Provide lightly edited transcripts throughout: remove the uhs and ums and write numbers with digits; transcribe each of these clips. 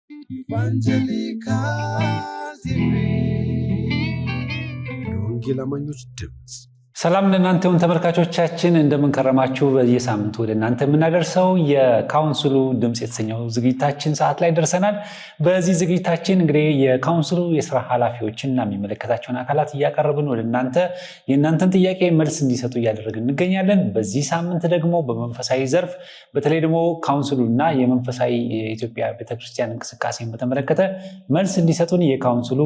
Evangelical TV የወንጌል አማኞች ድምጽ። ሰላም ለእናንተም ተመልካቾቻችን፣ እንደምንከረማችሁ። በየሳምንቱ ወደ እናንተ የምናደርሰው የካውንስሉ ድምጽ የተሰኘው ዝግጅታችን ሰዓት ላይ ደርሰናል። በዚህ ዝግጅታችን እንግዲህ የካውንስሉ የስራ ኃላፊዎችና የሚመለከታቸውን አካላት እያቀረብን ወደ እናንተ የእናንተን ጥያቄ መልስ እንዲሰጡ እያደረግን እንገኛለን። በዚህ ሳምንት ደግሞ በመንፈሳዊ ዘርፍ በተለይ ደግሞ ካውንስሉና የመንፈሳዊ የኢትዮጵያ ቤተክርስቲያን እንቅስቃሴን በተመለከተ መልስ እንዲሰጡን የካውንስሉ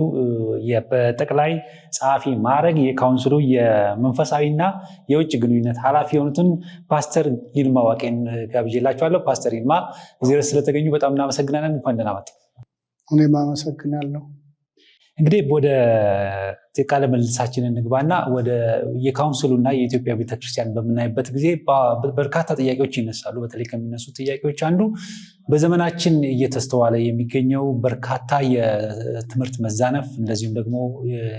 በጠቅላይ ጸሐፊ ማዕረግ የካውንስሉ የመንፈሳዊና የውጭ ግንኙነት ኃላፊ የሆኑትን ፓስተር ይልማ ዋቄን ጋብዤላችኋለሁ። ፓስተር ይልማ እዚህ ድረስ ስለተገኙ በጣም እናመሰግናለን። እንኳን ደህና መጡ። እኔም አመሰግናለሁ። እንግዲህ ወደ ቃለ መልሳችን እንግባና ወደ የካውንስሉና የኢትዮጵያ ቤተክርስቲያን በምናይበት ጊዜ በርካታ ጥያቄዎች ይነሳሉ። በተለይ ከሚነሱ ጥያቄዎች አንዱ በዘመናችን እየተስተዋለ የሚገኘው በርካታ የትምህርት መዛነፍ፣ እንደዚሁም ደግሞ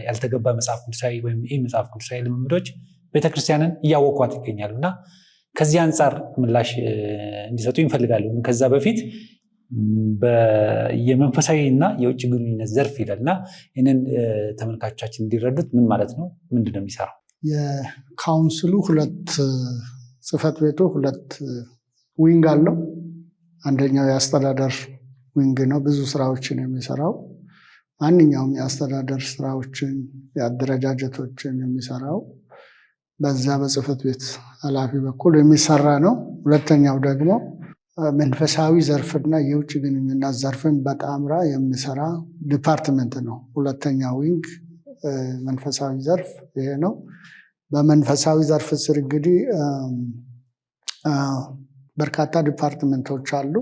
ያልተገባ መጽሐፍ ቅዱሳዊ ወይም ይህ መጽሐፍ ቅዱሳዊ ልምምዶች ቤተክርስቲያንን እያወቋት ይገኛሉ እና ከዚህ አንጻር ምላሽ እንዲሰጡ ይፈልጋሉ። ከዛ በፊት የመንፈሳዊ እና የውጭ ግንኙነት ዘርፍ ይላል እና ይህንን ተመልካቾቻችን እንዲረዱት ምን ማለት ነው? ምንድን ነው የሚሰራው? የካውንስሉ ጽህፈት ቤቱ ሁለት ዊንግ አለው። አንደኛው የአስተዳደር ዊንግ ነው፣ ብዙ ስራዎችን የሚሰራው። ማንኛውም የአስተዳደር ስራዎችን የአደረጃጀቶችን የሚሰራው በዛ በጽህፈት ቤት ኃላፊ በኩል የሚሰራ ነው። ሁለተኛው ደግሞ መንፈሳዊ ዘርፍና የውጭ ግንኙነት ዘርፍን በጣምራ የሚሰራ ዲፓርትመንት ነው። ሁለተኛ ዊንግ መንፈሳዊ ዘርፍ ይሄ ነው። በመንፈሳዊ ዘርፍ ስር እንግዲህ በርካታ ዲፓርትመንቶች አሉ።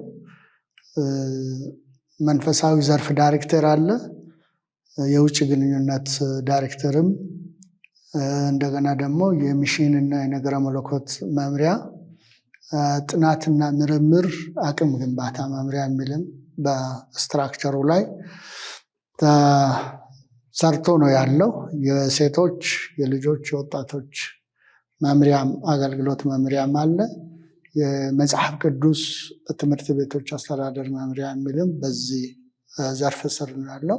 መንፈሳዊ ዘርፍ ዳይሬክተር አለ፣ የውጭ ግንኙነት ዳይሬክተርም፣ እንደገና ደግሞ የሚሽንና የነገረ መለኮት መምሪያ፣ ጥናትና ምርምር አቅም ግንባታ መምሪያ የሚልም በስትራክቸሩ ላይ ሰርቶ ነው ያለው። የሴቶች፣ የልጆች፣ የወጣቶች መምሪያም አገልግሎት መምሪያም አለ። የመጽሐፍ ቅዱስ ትምህርት ቤቶች አስተዳደር መምሪያ የሚልም በዚህ ዘርፍ ስር ነው ያለው።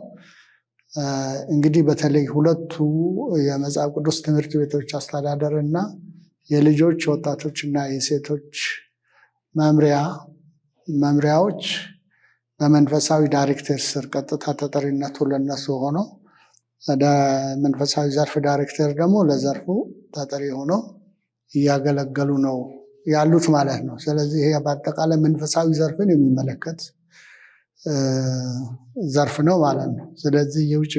እንግዲህ በተለይ ሁለቱ የመጽሐፍ ቅዱስ ትምህርት ቤቶች አስተዳደር እና የልጆች የወጣቶች እና የሴቶች መምሪያዎች በመንፈሳዊ ዳይሬክተር ስር ቀጥታ ተጠሪነቱ ለነሱ ሆኖ መንፈሳዊ ዘርፍ ዳይሬክተር ደግሞ ለዘርፉ ተጠሪ ሆኖ እያገለገሉ ነው ያሉት ማለት ነው። ስለዚህ ይሄ በአጠቃላይ መንፈሳዊ ዘርፍን የሚመለከት ዘርፍ ነው ማለት ነው። ስለዚህ የውጭ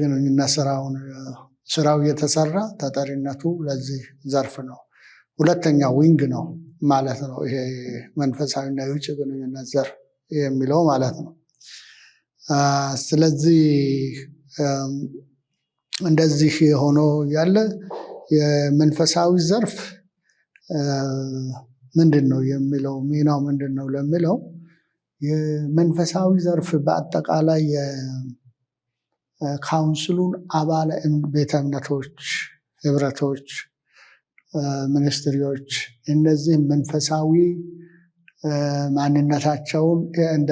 ግንኙነት ስራው እየተሰራ ተጠሪነቱ ለዚህ ዘርፍ ነው። ሁለተኛ ዊንግ ነው ማለት ነው ይሄ መንፈሳዊና የውጭ ግንኙነት ዘርፍ የሚለው ማለት ነው። ስለዚህ እንደዚህ ሆኖ ያለ የመንፈሳዊ ዘርፍ ምንድን ነው የሚለው ሚናው ምንድን ነው ለሚለው የመንፈሳዊ ዘርፍ በአጠቃላይ ካውንስሉን አባል ቤተ እምነቶች፣ ህብረቶች፣ ሚኒስትሪዎች እነዚህ መንፈሳዊ ማንነታቸውን እንደ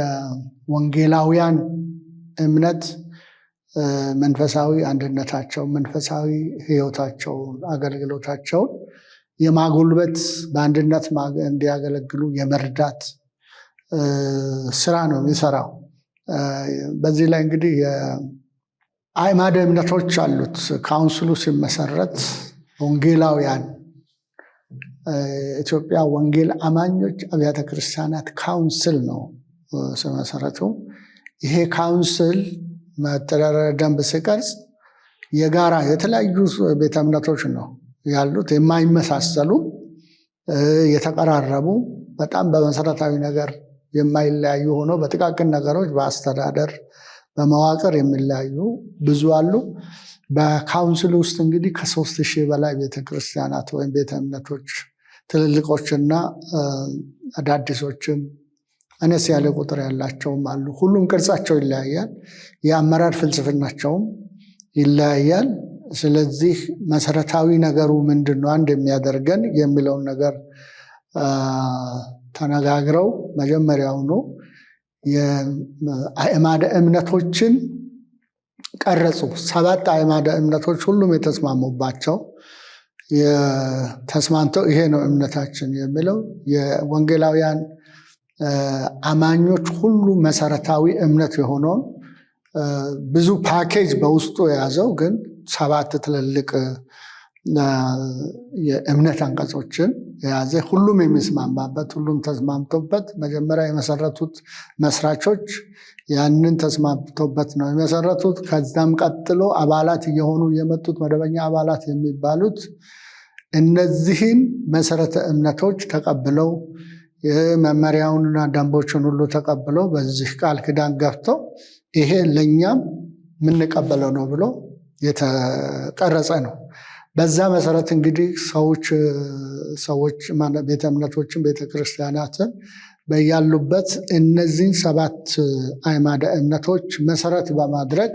ወንጌላውያን እምነት መንፈሳዊ አንድነታቸውን፣ መንፈሳዊ ህይወታቸውን፣ አገልግሎታቸውን የማጎልበት በአንድነት እንዲያገለግሉ የመርዳት ስራ ነው የሚሰራው። በዚህ ላይ እንግዲህ አዕማደ እምነቶች አሉት። ካውንስሉ ሲመሰረት ወንጌላውያን ኢትዮጵያ ወንጌል አማኞች አብያተ ክርስቲያናት ካውንስል ነው ሲመሰረቱ። ይሄ ካውንስል መተዳደሪያ ደንብ ሲቀርጽ የጋራ የተለያዩ ቤተ እምነቶች ነው ያሉት፣ የማይመሳሰሉ የተቀራረቡ በጣም በመሰረታዊ ነገር የማይለያዩ ሆኖ በጥቃቅን ነገሮች በአስተዳደር በመዋቅር የሚለያዩ ብዙ አሉ። በካውንስል ውስጥ እንግዲህ ከ3000 በላይ ቤተክርስቲያናት ወይም ቤተ እምነቶች ትልልቆችና አዳዲሶችም አነስ ያለ ቁጥር ያላቸውም አሉ። ሁሉም ቅርጻቸው ይለያያል፣ የአመራር ፍልስፍናቸውም ይለያያል። ስለዚህ መሰረታዊ ነገሩ ምንድነው አንድ የሚያደርገን የሚለውን ነገር ተነጋግረው መጀመሪያውኑ የአዕማደ እምነቶችን ቀረጹ። 7 አዕማደ እምነቶች ሁሉም የተስማሙባቸው ተስማምተው ይሄ ነው እምነታችን የሚለው የወንጌላውያን አማኞች ሁሉ መሰረታዊ እምነት የሆነውን ብዙ ፓኬጅ በውስጡ የያዘው ግን 7 ትልልቅ የእምነት አንቀጾችን የያዘ ሁሉም የሚስማማበት ሁሉም ተስማምቶበት መጀመሪያ የመሰረቱት መስራቾች ያንን ተስማምቶበት ነው የመሰረቱት። ከዛም ቀጥሎ አባላት እየሆኑ የመጡት መደበኛ አባላት የሚባሉት እነዚህን መሰረተ እምነቶች ተቀብለው መመሪያውንና ደንቦችን ሁሉ ተቀብለው በዚህ ቃል ኪዳን ገብተው ይሄ ለኛም የምንቀበለው ነው ብሎ የተቀረጸ ነው። በዛ መሰረት እንግዲህ ሰዎች ቤተ እምነቶችን ቤተክርስቲያናትን በያሉበት እነዚህን 7 አዕማደ እምነቶች መሰረት በማድረግ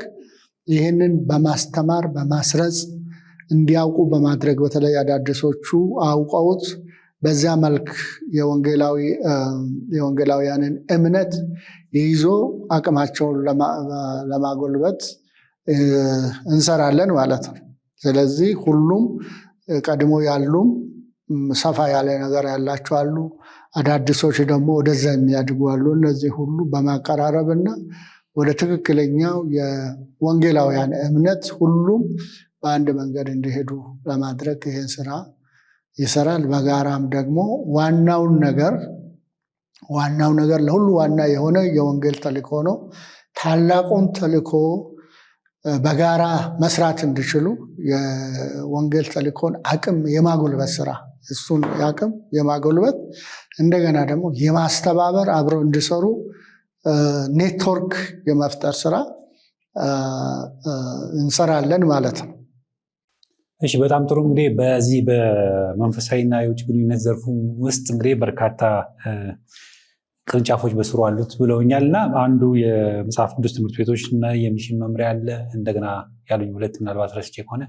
ይህንን በማስተማር በማስረጽ እንዲያውቁ በማድረግ በተለይ አዳዲሶቹ አውቀውት በዛ መልክ የወንጌላውያንን እምነት ይዞ አቅማቸውን ለማጎልበት እንሰራለን ማለት ነው። ስለዚህ ሁሉም ቀድሞ ያሉም ሰፋ ያለ ነገር ያላቸው አሉ፣ አዳዲሶች ደግሞ ወደዛ የሚያድጉ አሉ። እነዚህ ሁሉ በማቀራረብና ወደ ትክክለኛው የወንጌላውያን እምነት ሁሉም በአንድ መንገድ እንዲሄዱ ለማድረግ ይሄን ስራ ይሰራል። በጋራም ደግሞ ዋናው ነገር ለሁሉ ዋና የሆነ የወንጌል ተልእኮ ነው። ታላቁን ተልእኮ በጋራ መስራት እንዲችሉ የወንጌል ተልእኮን አቅም የማጎልበት ስራ እሱን አቅም የማጎልበት እንደገና ደግሞ የማስተባበር አብረው እንዲሰሩ ኔትወርክ የመፍጠር ስራ እንሰራለን ማለት ነው። እሺ፣ በጣም ጥሩ። እንግዲህ በዚህ በመንፈሳዊና የውጭ ግንኙነት ዘርፉ ውስጥ እንግዲህ በርካታ ቅርንጫፎች በስሩ አሉት ብለውኛል እና አንዱ የመጽሐፍ ቅዱስ ትምህርት ቤቶች እና የሚሽን መምሪያ አለ። እንደገና ያሉኝ 2 ምናልባት ረስቼ ከሆነ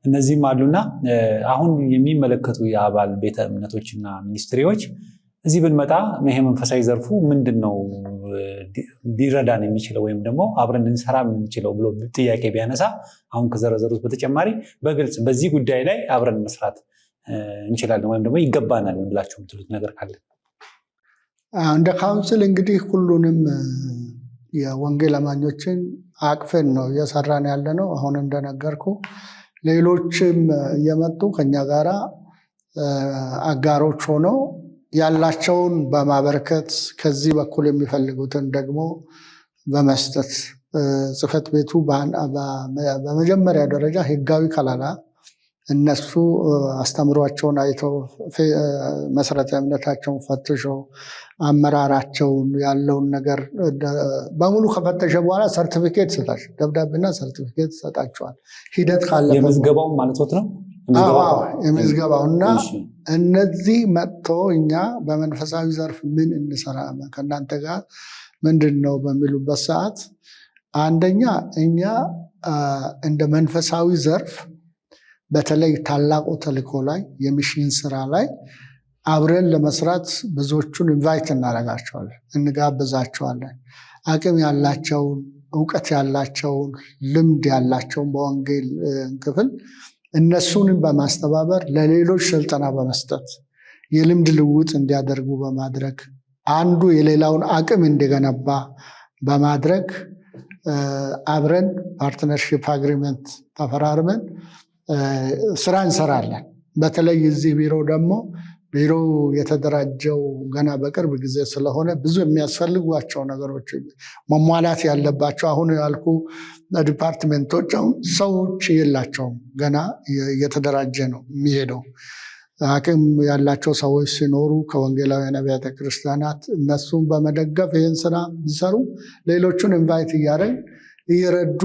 እነዚህም አሉና አሁን የሚመለከቱ የአባል ቤተ እምነቶችና ሚኒስትሪዎች እዚህ ብንመጣ ይሄ መንፈሳዊ ዘርፉ ምንድን ነው ሊረዳን የሚችለው ወይም ደግሞ አብረን እንሰራ የምንችለው ብሎ ጥያቄ ቢያነሳ አሁን ከዘረዘሩት በተጨማሪ በግልጽ በዚህ ጉዳይ ላይ አብረን መስራት እንችላለን ወይም ደግሞ ይገባናል ብላችሁ የምትሉት ነገር ካለ? እንደ ካውንስል እንግዲህ ሁሉንም የወንጌል አማኞችን አቅፈን ነው እየሰራን ያለ ነው። አሁን እንደነገርኩ ሌሎችም እየመጡ ከኛ ጋራ አጋሮች ሆነው ያላቸውን በማበርከት ከዚህ በኩል የሚፈልጉትን ደግሞ በመስጠት ጽሕፈት ቤቱ በመጀመሪያ ደረጃ ሕጋዊ ከለላ እነሱ አስተምሯቸውን አይተው መሰረተ እምነታቸውን ፈትሸው አመራራቸውን ያለውን ነገር በሙሉ ከፈተሸ በኋላ ሰርቲፊኬት ሰጣቸው፣ ደብዳቤና ሰርቲፊኬት ሰጣቸዋል። ሂደት ካለበት የምዝገባው ማለት ነው። የምዝገባውና እነዚህ መጥቶ እኛ በመንፈሳዊ ዘርፍ ምን እንሰራ ከእናንተ ጋር ምንድን ነው በሚሉበት ሰዓት አንደኛ እኛ እንደ መንፈሳዊ ዘርፍ በተለይ ታላቁ ተልእኮ ላይ የሚሽን ስራ ላይ አብረን ለመስራት ብዙዎቹን ኢንቫይት እናደርጋቸዋለን፣ እንጋብዛቸዋለን። አቅም ያላቸውን እውቀት ያላቸውን ልምድ ያላቸውን በወንጌል ክፍል እነሱንም በማስተባበር ለሌሎች ስልጠና በመስጠት የልምድ ልውውጥ እንዲያደርጉ በማድረግ አንዱ የሌላውን አቅም እንዲገነባ በማድረግ አብረን ፓርትነርሺፕ አግሪመንት ተፈራርመን ስራ እንሰራለን። በተለይ እዚህ ቢሮ ደግሞ ቢሮ የተደራጀው ገና በቅርብ ጊዜ ስለሆነ ብዙ የሚያስፈልጓቸው ነገሮች መሟላት ያለባቸው አሁን ያልኩ ዲፓርትሜንቶች አሁን ሰዎች የላቸውም። ገና እየተደራጀ ነው የሚሄደው። አቅም ያላቸው ሰዎች ሲኖሩ ከወንጌላውያን አብያተ ክርስቲያናት እነሱን በመደገፍ ይህን ስራ እንዲሰሩ ሌሎቹን ኢንቫይት እየረዱ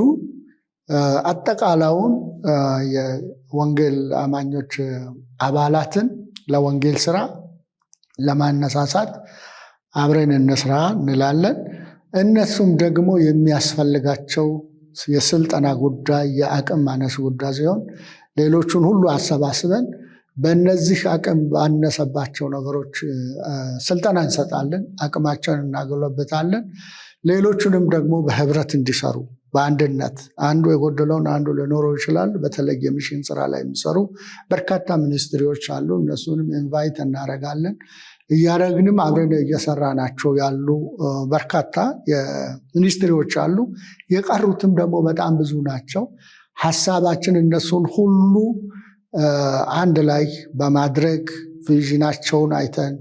አጠቃላዩን የወንጌል አማኞች አባላትን ለወንጌል ስራ ለማነሳሳት አብረን እንስራ እንላለን። እነሱም ደግሞ የሚያስፈልጋቸው የስልጠና ጉዳይ፣ የአቅም ማነስ ጉዳይ ሲሆን ሌሎቹን ሁሉ አሰባስበን በእነዚህ አቅም ባነሰባቸው ነገሮች ስልጠና እንሰጣለን፣ አቅማቸውን እናጎለብታለን። ሌሎቹንም ደግሞ በህብረት እንዲሰሩ በአንድነት አንዱ የጎደለውን አንዱ ሊኖረው ይችላል። በተለይ የሚሽን ስራ ላይ የሚሰሩ በርካታ ሚኒስትሪዎች አሉ። እነሱንም ኢንቫይት እናደርጋለን። እያደረግንም አብረን እየሰራ ናቸው ያሉ በርካታ ሚኒስትሪዎች አሉ። የቀሩትም ደግሞ በጣም ብዙ ናቸው። ሀሳባችን እነሱን ሁሉ አንድ ላይ በማድረግ ቪዥናቸውን አይተን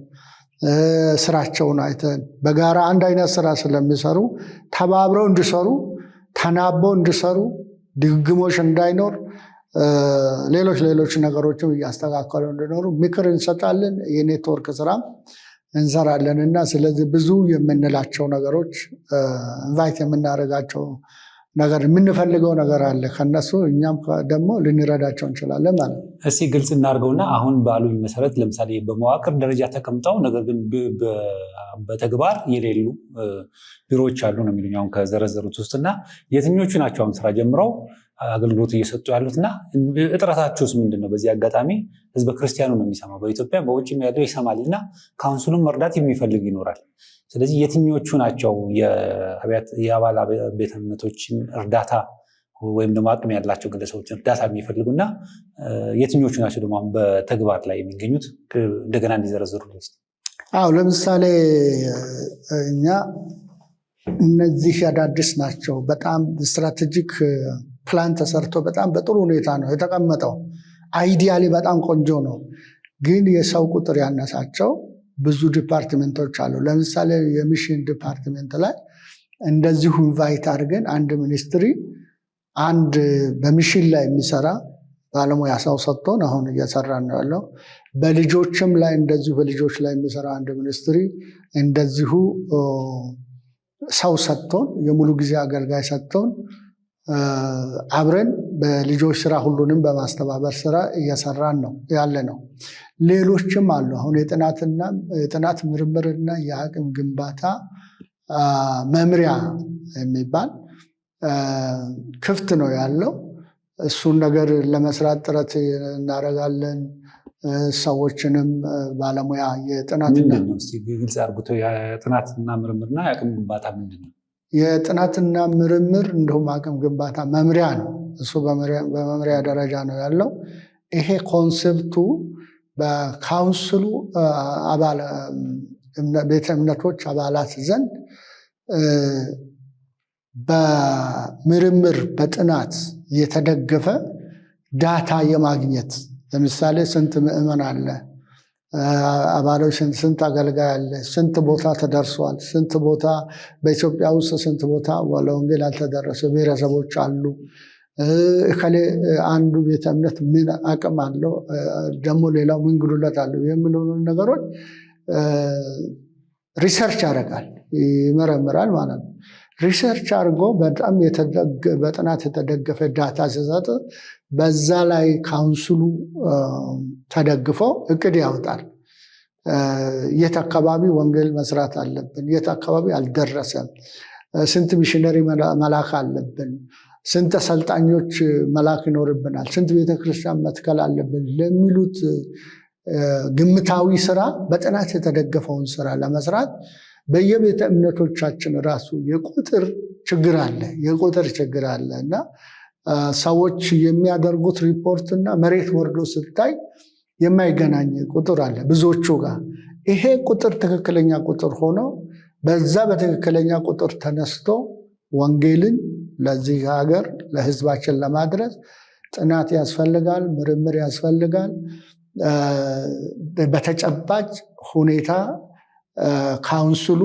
ስራቸውን አይተን በጋራ አንድ አይነት ስራ ስለሚሰሩ ተባብረው እንዲሰሩ፣ ተናበው እንዲሰሩ፣ ድግግሞሽ እንዳይኖር፣ ሌሎች ነገሮችም እያስተካከሉ እንዲኖሩ ምክር እንሰጣለን። የኔትወርክ ስራ እንሰራለን እና ስለዚህ ብዙ የምንላቸው ነገሮች ኢንቫይት የምናደርጋቸው ነገር የምንፈልገው ነገር አለ ከነሱ፣ እኛም ደግሞ ልንረዳቸው እንችላለን ማለት ነው። እስቲ ግልጽ እናድርገውና አሁን ባሉኝ መሰረት ለምሳሌ በመዋቅር ደረጃ ተቀምጠው ነገር ግን በተግባር የሌሉ ቢሮዎች አሉ ነው የሚሉኝ አሁን ከዘረዘሩት ውስጥና የትኞቹ ናቸው አሁን ስራ ጀምረው አገልግሎት እየሰጡ ያሉትና እጥረታቸውስ ምንድን ነው? በዚህ አጋጣሚ ህዝበ ክርስቲያኑ ነው የሚሰማው፣ በኢትዮጵያ በውጭም ያለው ይሰማልና ካውንስሉን መርዳት የሚፈልግ ይኖራል። ስለዚህ የትኞቹ ናቸው የአባል ቤተ እምነቶችን እርዳታ ወይም ደግሞ አቅም ያላቸው ግለሰቦችን እርዳታ የሚፈልጉና የትኞቹ ናቸው ደግሞ በተግባር ላይ የሚገኙት እንደገና እንዲዘረዝሩ? ለምሳሌ እኛ እነዚህ አዳዲስ ናቸው። በጣም ስትራቴጂክ ፕላን ተሰርቶ በጣም በጥሩ ሁኔታ ነው የተቀመጠው። አይዲያሊ በጣም ቆንጆ ነው። ግን የሰው ቁጥር ያነሳቸው ብዙ ዲፓርትሜንቶች አሉ። ለምሳሌ የሚሽን ዲፓርትሜንት ላይ እንደዚሁ ኢንቫይት አድርገን አንድ ሚኒስትሪ አንድ በሚሽን ላይ የሚሰራ ባለሙያ ሰው ሰጥቶን አሁን እየሰራ ነው ያለው። በልጆችም ላይ እንደዚሁ በልጆች ላይ የሚሰራ አንድ ሚኒስትሪ እንደዚሁ ሰው ሰጥቶን የሙሉ ጊዜ አገልጋይ ሰጥቶን አብረን በልጆች ስራ ሁሉንም በማስተባበር ስራ እየሰራን ነው ያለ ነው። ሌሎችም አሉ። አሁን የጥናት ምርምርና የአቅም ግንባታ መምሪያ የሚባል ክፍት ነው ያለው። እሱን ነገር ለመስራት ጥረት እናደርጋለን። ሰዎችንም ባለሙያ የጥናትና ምርምርና የአቅም ግንባታ ምንድን ነው? የጥናትና ምርምር እንዲሁም አቅም ግንባታ መምሪያ ነው። እሱ በመምሪያ ደረጃ ነው ያለው። ይሄ ኮንሴፕቱ በካውንስሉ ቤተ እምነቶች አባላት ዘንድ በምርምር በጥናት የተደገፈ ዳታ የማግኘት ለምሳሌ ስንት ምዕመን አለ፣ አባሎች ስንት አገልጋይ አለ፣ ስንት ቦታ ተደርሷል፣ ስንት ቦታ በኢትዮጵያ ውስጥ ስንት ቦታ ለወንጌል ያልተደረሰ ብሔረሰቦች አሉ፣ እከሌ አንዱ ቤተ እምነት ምን አቅም አለው፣ ደግሞ ሌላው ምን ጉድለት አለው የሚሉ ነገሮች ሪሰርች ያደርጋል፣ ይመረምራል ማለት ነው። ሪሰርች አድርጎ በጣም በጥናት የተደገፈ ዳታ ሲሰጥ በዛ ላይ ካውንስሉ ተደግፎ እቅድ ያወጣል። የት አካባቢ ወንጌል መስራት አለብን፣ የት አካባቢ አልደረሰም፣ ስንት ሚሽነሪ መላክ አለብን፣ ስንት አሰልጣኞች መላክ ይኖርብናል፣ ስንት ቤተክርስቲያን መትከል አለብን ለሚሉት ግምታዊ ስራ በጥናት የተደገፈውን ስራ ለመስራት በየቤተ እምነቶቻችን ራሱ የቁጥር ችግር አለ እና ሰዎች የሚያደርጉት ሪፖርት እና መሬት ወርዶ ስታይ የማይገናኝ ቁጥር አለ ብዙዎቹ ጋር። ይሄ ቁጥር ትክክለኛ ቁጥር ሆኖ በዛ በትክክለኛ ቁጥር ተነስቶ ወንጌልን ለዚህ ሀገር ለሕዝባችን ለማድረስ ጥናት ያስፈልጋል፣ ምርምር ያስፈልጋል። በተጨባጭ ሁኔታ ካውንስሉ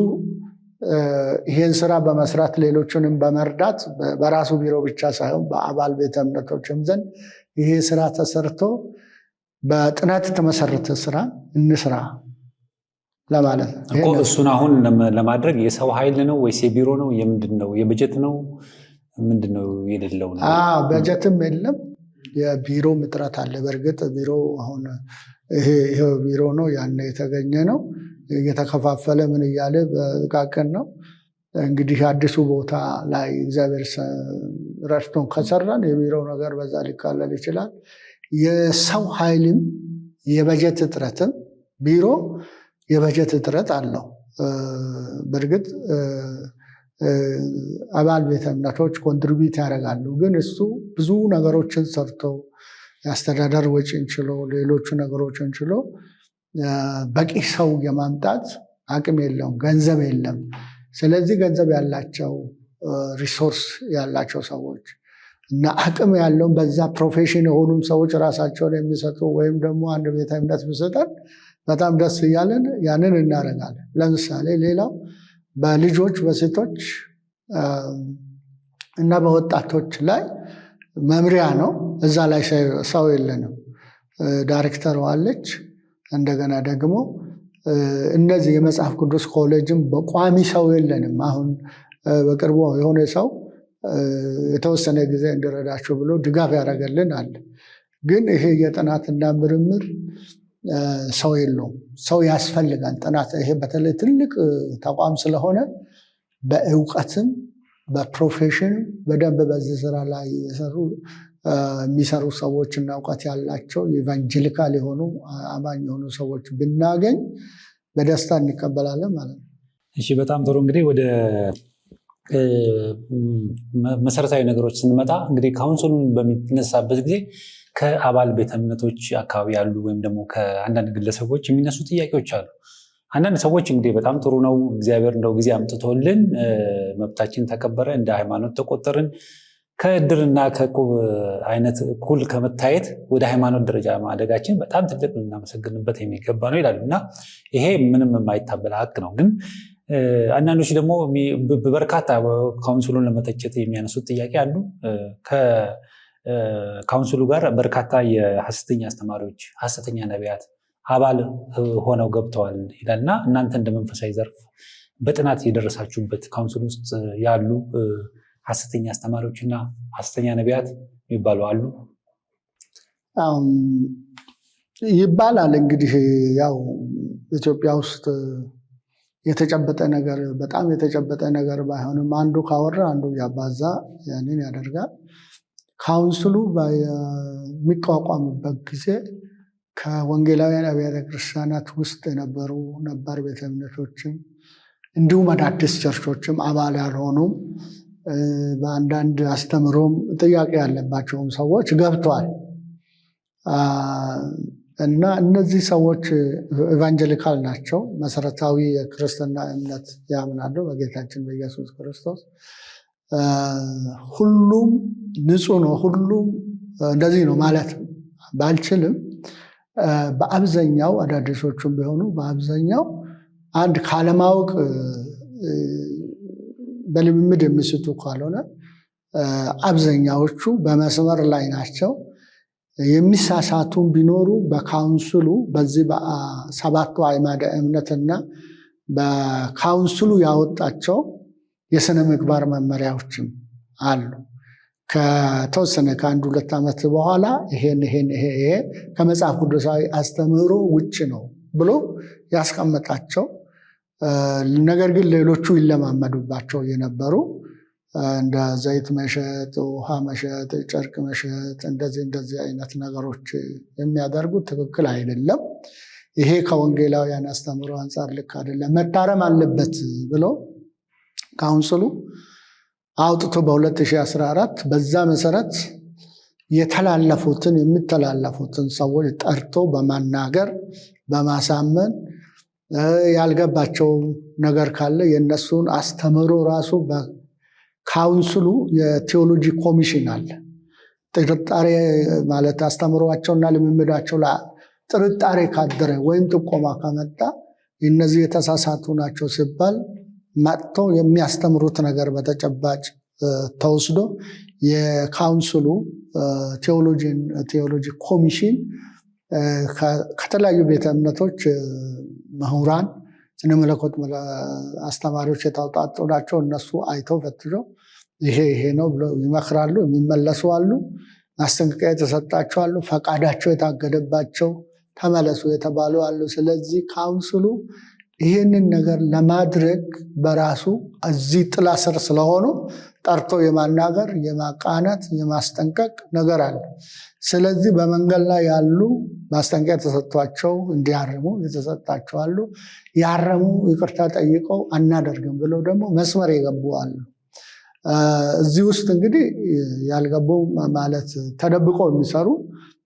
ይሄን ስራ በመስራት ሌሎችንም በመርዳት በራሱ ቢሮ ብቻ ሳይሆን በአባል ቤተ እምነቶችም ዘንድ ይሄ ስራ ተሰርቶ በጥናት የተመሰረተ ስራ እንስራ ለማለት ነው። እሱን አሁን ለማድረግ የሰው ኃይል ነው ወይስ የቢሮ ነው? የምንድን ነው? የበጀት ነው? ምንድን ነው የሌለው ነው? በጀትም የለም፣ የቢሮ እጥረት አለ። በእርግጥ ቢሮ አሁን ይሄ ቢሮ ነው ያን የተገኘ ነው እየተከፋፈለ ምን እያለ በጥቃቅን ነው። እንግዲህ አዲሱ ቦታ ላይ እግዚአብሔር ረድቶን ከሰራን የቢሮው ነገር በዛ ሊካለል ይችላል። የሰው ኃይልም የበጀት እጥረትም ቢሮ የበጀት እጥረት አለው። በእርግጥ አባል ቤተ እምነቶች ኮንትሪቢዩት ያደርጋሉ። ግን እሱ ብዙ ነገሮችን ሰርቶ የአስተዳደር ወጪን ችሎ ሌሎቹ ነገሮችን ችሎ በቂ ሰው የማምጣት አቅም የለውም፣ ገንዘብ የለም። ስለዚህ ገንዘብ ያላቸው ሪሶርስ ያላቸው ሰዎች እና አቅም ያለውን በዛ ፕሮፌሽን የሆኑም ሰዎች ራሳቸውን የሚሰጡ ወይም ደግሞ አንድ ቤተ እምነት ቢሰጠን በጣም ደስ እያለን ያንን እናደርጋለን። ለምሳሌ ሌላው በልጆች በሴቶች እና በወጣቶች ላይ መምሪያ ነው። እዛ ላይ ሰው የለንም፣ ዳይሬክተር አለች። እንደገና ደግሞ እነዚህ የመጽሐፍ ቅዱስ ኮሌጅም በቋሚ ሰው የለንም። አሁን በቅርቡ የሆነ ሰው የተወሰነ ጊዜ እንዲረዳችሁ ብሎ ድጋፍ ያደረገልን አለ። ግን ይሄ የጥናትና ምርምር ሰው የለውም። ሰው ያስፈልጋል። ጥናት ይሄ በተለይ ትልቅ ተቋም ስለሆነ በእውቀትም በፕሮፌሽን በደንብ በዚህ ስራ ላይ የሚሰሩ ሰዎች እና እውቀት ያላቸው ኢቫንጀሊካል የሆኑ አማኝ የሆኑ ሰዎች ብናገኝ በደስታ እንቀበላለን ማለት ነው። እሺ፣ በጣም ጥሩ። እንግዲህ ወደ መሰረታዊ ነገሮች ስንመጣ እንግዲህ ካውንስሉን በሚነሳበት ጊዜ ከአባል ቤተ እምነቶች አካባቢ ያሉ ወይም ደግሞ ከአንዳንድ ግለሰቦች የሚነሱ ጥያቄዎች አሉ። አንዳንድ ሰዎች እንግዲህ በጣም ጥሩ ነው፣ እግዚአብሔር እንደው ጊዜ አምጥቶልን መብታችን ተከበረ፣ እንደ ሃይማኖት ተቆጠርን፣ ከእድርና ከዕቁብ አይነት እኩል ከመታየት ወደ ሃይማኖት ደረጃ ማደጋችን በጣም ትልቅ ልናመሰግንበት የሚገባ ነው ይላሉ። እና ይሄ ምንም የማይታበል ሀቅ ነው። ግን አንዳንዶች ደግሞ በርካታ ካውንስሉን ለመተቸት የሚያነሱት ጥያቄ አሉ። ከካውንስሉ ጋር በርካታ የሐሰተኛ አስተማሪዎች፣ ሐሰተኛ ነቢያት አባል ሆነው ገብተዋል ይላል እና እናንተ እንደ መንፈሳዊ ዘርፍ በጥናት የደረሳችሁበት ካውንስል ውስጥ ያሉ ሐሰተኛ አስተማሪዎች እና ሐሰተኛ ነቢያት የሚባሉ አሉ? ይባላል። እንግዲህ ያው ኢትዮጵያ ውስጥ የተጨበጠ ነገር በጣም የተጨበጠ ነገር ባይሆንም አንዱ ካወራ አንዱ ያባዛ ያንን ያደርጋል። ካውንስሉ በሚቋቋምበት ጊዜ ከወንጌላውያን አብያተ ክርስቲያናት ውስጥ የነበሩ ነባር ቤተ እምነቶችም እንዲሁም አዳዲስ ቸርቾችም አባል ያልሆኑም በአንዳንድ አስተምሮም ጥያቄ ያለባቸውም ሰዎች ገብተዋል እና እነዚህ ሰዎች ኢቫንጀሊካል ናቸው። መሰረታዊ የክርስትና እምነት ያምናሉ በጌታችን በኢየሱስ ክርስቶስ። ሁሉም ንጹህ ነው፣ ሁሉም እንደዚህ ነው ማለት ባልችልም በአብዛኛው አዳዲሶቹም ቢሆኑ በአብዛኛው አንድ ካለማወቅ በልምምድ የሚስቱ ካልሆነ አብዛኛዎቹ በመስመር ላይ ናቸው። የሚሳሳቱም ቢኖሩ በካውንስሉ በዚህ በሰባቱ አዕማደ እምነትና በካውንስሉ ያወጣቸው የሥነ ምግባር መመሪያዎችም አሉ። ከተወሰነ ከአንድ 2 ዓመት በኋላ ይሄ ከመጽሐፍ ቅዱሳዊ አስተምህሮ ውጭ ነው ብሎ ያስቀመጣቸው፣ ነገር ግን ሌሎቹ ይለማመዱባቸው የነበሩ እንደ ዘይት መሸጥ፣ ውሃ መሸጥ፣ ጨርቅ መሸጥ እንደዚህ አይነት ነገሮች የሚያደርጉት ትክክል አይደለም። ይሄ ከወንጌላውያን አስተምህሮ አንጻር ልክ አይደለም፣ መታረም አለበት ብሎ ካውንስሉ አውጥቶ በ2014 በዛ መሰረት የሚተላለፉትን ሰዎች ጠርቶ በማናገር በማሳመን ያልገባቸው ነገር ካለ የነሱን አስተምህሮ ራሱ በካውንስሉ የቴዎሎጂ ኮሚሽን አለ። ጥርጣሬ ማለት አስተምህሯቸውና ልምምዳቸው ጥርጣሬ ካደረ ወይም ጥቆማ ከመጣ እነዚህ የተሳሳቱ ናቸው ሲባል መጥቶ የሚያስተምሩት ነገር በተጨባጭ ተወስዶ የካውንስሉ ቴዎሎጂ ኮሚሽን ከተለያዩ ቤተ እምነቶች ምሁራን፣ ስነ መለኮት አስተማሪዎች የተውጣጡ ናቸው። እነሱ አይተው ፈትሸው ይሄ ነው ብለው ይመክራሉ። የሚመለሱ አሉ፣ ማስጠንቀቂያ የተሰጣቸው አሉ፣ ፈቃዳቸው የታገደባቸው ተመለሱ የተባሉ አሉ። ስለዚህ ካውንስሉ ይህንን ነገር ለማድረግ በራሱ እዚህ ጥላ ስር ስለሆኑ ጠርቶ የማናገር፣ የማቃናት፣ የማስጠንቀቅ ነገር አለ። ስለዚህ በመንገድ ላይ ያሉ ማስጠንቀቂያ ተሰጥቷቸው እንዲያርሙ የተሰጣቸው አሉ። ያረሙ ይቅርታ ጠይቀው አናደርግም ብለው ደግሞ መስመር የገቡ አሉ። እዚህ ውስጥ እንግዲህ ያልገቡ ማለት ተደብቀው የሚሰሩ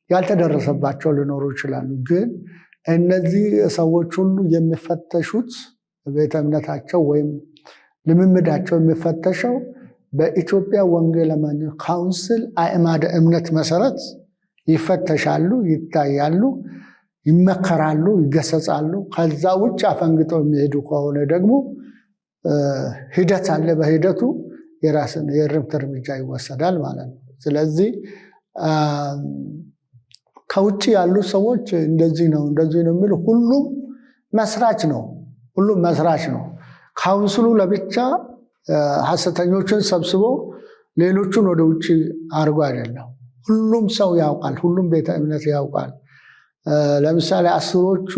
ያልተደረሰባቸው ሊኖሩ ይችላሉ። ግን እነዚህ ሰዎች ሁሉ የሚፈተሹት ቤተ እምነታቸው ወይም ልምምዳቸው የሚፈተሸው በኢትዮጵያ ወንጌል አማኞች ካውንስል አዕማደ እምነት መሰረት ይፈተሻሉ፣ ይታያሉ፣ ይመከራሉ፣ ይገሰጻሉ። ከዛ ውጭ አፈንግጠው የሚሄዱ ከሆነ ደግሞ ሂደት አለ። በሂደቱ የራስን የእርምት እርምጃ ይወሰዳል ማለት ነው። ስለዚህ ከውጭ ያሉ ሰዎች እንደዚህ ነው የሚሉ ሁሉም መስራች ነው። ካውንስሉ ለብቻ ሐሰተኞችን ሰብስቦ ሌሎቹን ወደ ውጭ አድርጎ አይደለም። ሁሉም ሰው ያውቃል። ሁሉም ቤተ እምነት ያውቃል። ለምሳሌ አስሮቹ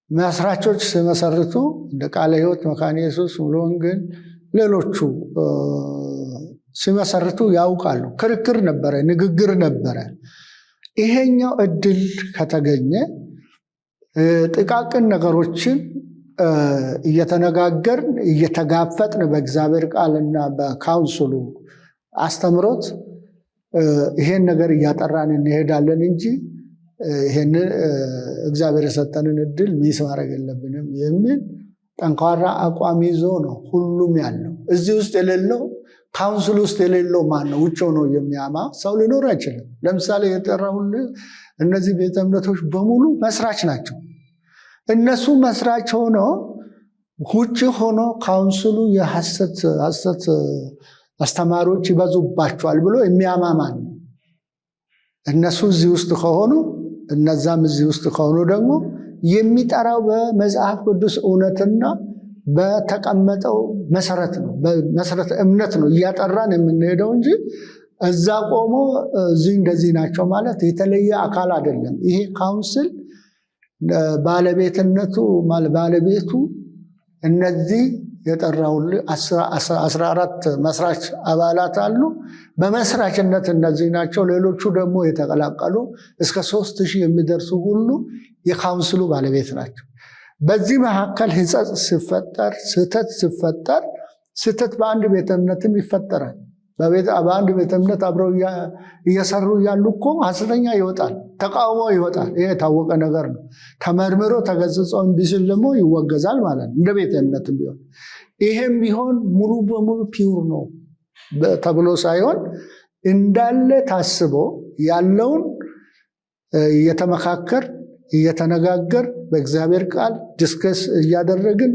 መስራቾች ሲመሰርቱ እንደ ቃለ ሕይወት፣ መካነ ኢየሱስ፣ ሙሉ ወንጌል፣ ሌሎቹ ሲመሰርቱ ያውቃሉ። ክርክር ነበረ፣ ንግግር ነበረ። ይሄኛው እድል ከተገኘ ጥቃቅን ነገሮችን እየተነጋገርን እየተጋፈጥን በእግዚአብሔር ቃልና በካውንስሉ አስተምሮት ይሄን ነገር እያጠራን እንሄዳለን እንጂ ይሄን እግዚአብሔር የሰጠንን እድል ሚስ ማድረግ የለብንም የሚል ጠንካራ አቋም ይዞ ነው ሁሉም ያለው። እዚህ ውስጥ የሌለው ካውንስል ውስጥ የሌለው ማን ነው? ውጭ ሆኖ የሚያማ ሰው ሊኖር አይችልም። ለምሳሌ የጠራሁልህ እነዚህ ቤተ እምነቶች በሙሉ መስራች ናቸው። እነሱ መስራች ሆኖ ውጭ ሆኖ ካውንስሉ የሐሰት አስተማሪዎች ይበዙባቸዋል ብሎ የሚያማ ማን ነው? እነሱ እዚህ ውስጥ ከሆኑ እነዛም እዚህ ውስጥ ከሆኑ ደግሞ የሚጠራው በመጽሐፍ ቅዱስ እውነትና በተቀመጠው መሰረት ነው፣ በመሰረተ እምነት ነው እያጠራን የምንሄደው እንጂ እዛ ቆሞ እዚህ እንደዚህ ናቸው ማለት የተለየ አካል አይደለም። ይሄ ካውንስል ባለቤትነቱ ባለቤቱ እነዚህ የጠራውልህ 14 መስራች አባላት አሉ። በመስራችነት እነዚህ ናቸው። ሌሎቹ ደግሞ የተቀላቀሉ እስከ 3000 የሚደርሱ ሁሉ የካውንስሉ ባለቤት ናቸው። በዚህ መካከል ሕጸጽ ሲፈጠር፣ ስህተት በአንድ ቤተ እምነትም ይፈጠራል። በአንድ ቤተ እምነት አብረው እየሰሩ እያሉ እኮ ሐሰተኛ ይወጣል፣ ተቃውሞ ይወጣል። ይሄ የታወቀ ነገር ነው። ተመርምሮ ተገስጾ እምቢ ሲል ደግሞ ይወገዛል ማለት ነው፣ እንደ ቤተ እምነትም ቢሆን። ይሄም ቢሆን ሙሉ በሙሉ ፒውር ነው ተብሎ ሳይሆን እንዳለ ታስቦ ያለውን እየተመካከር እየተነጋገር በእግዚአብሔር ቃል ዲስከስ እያደረግን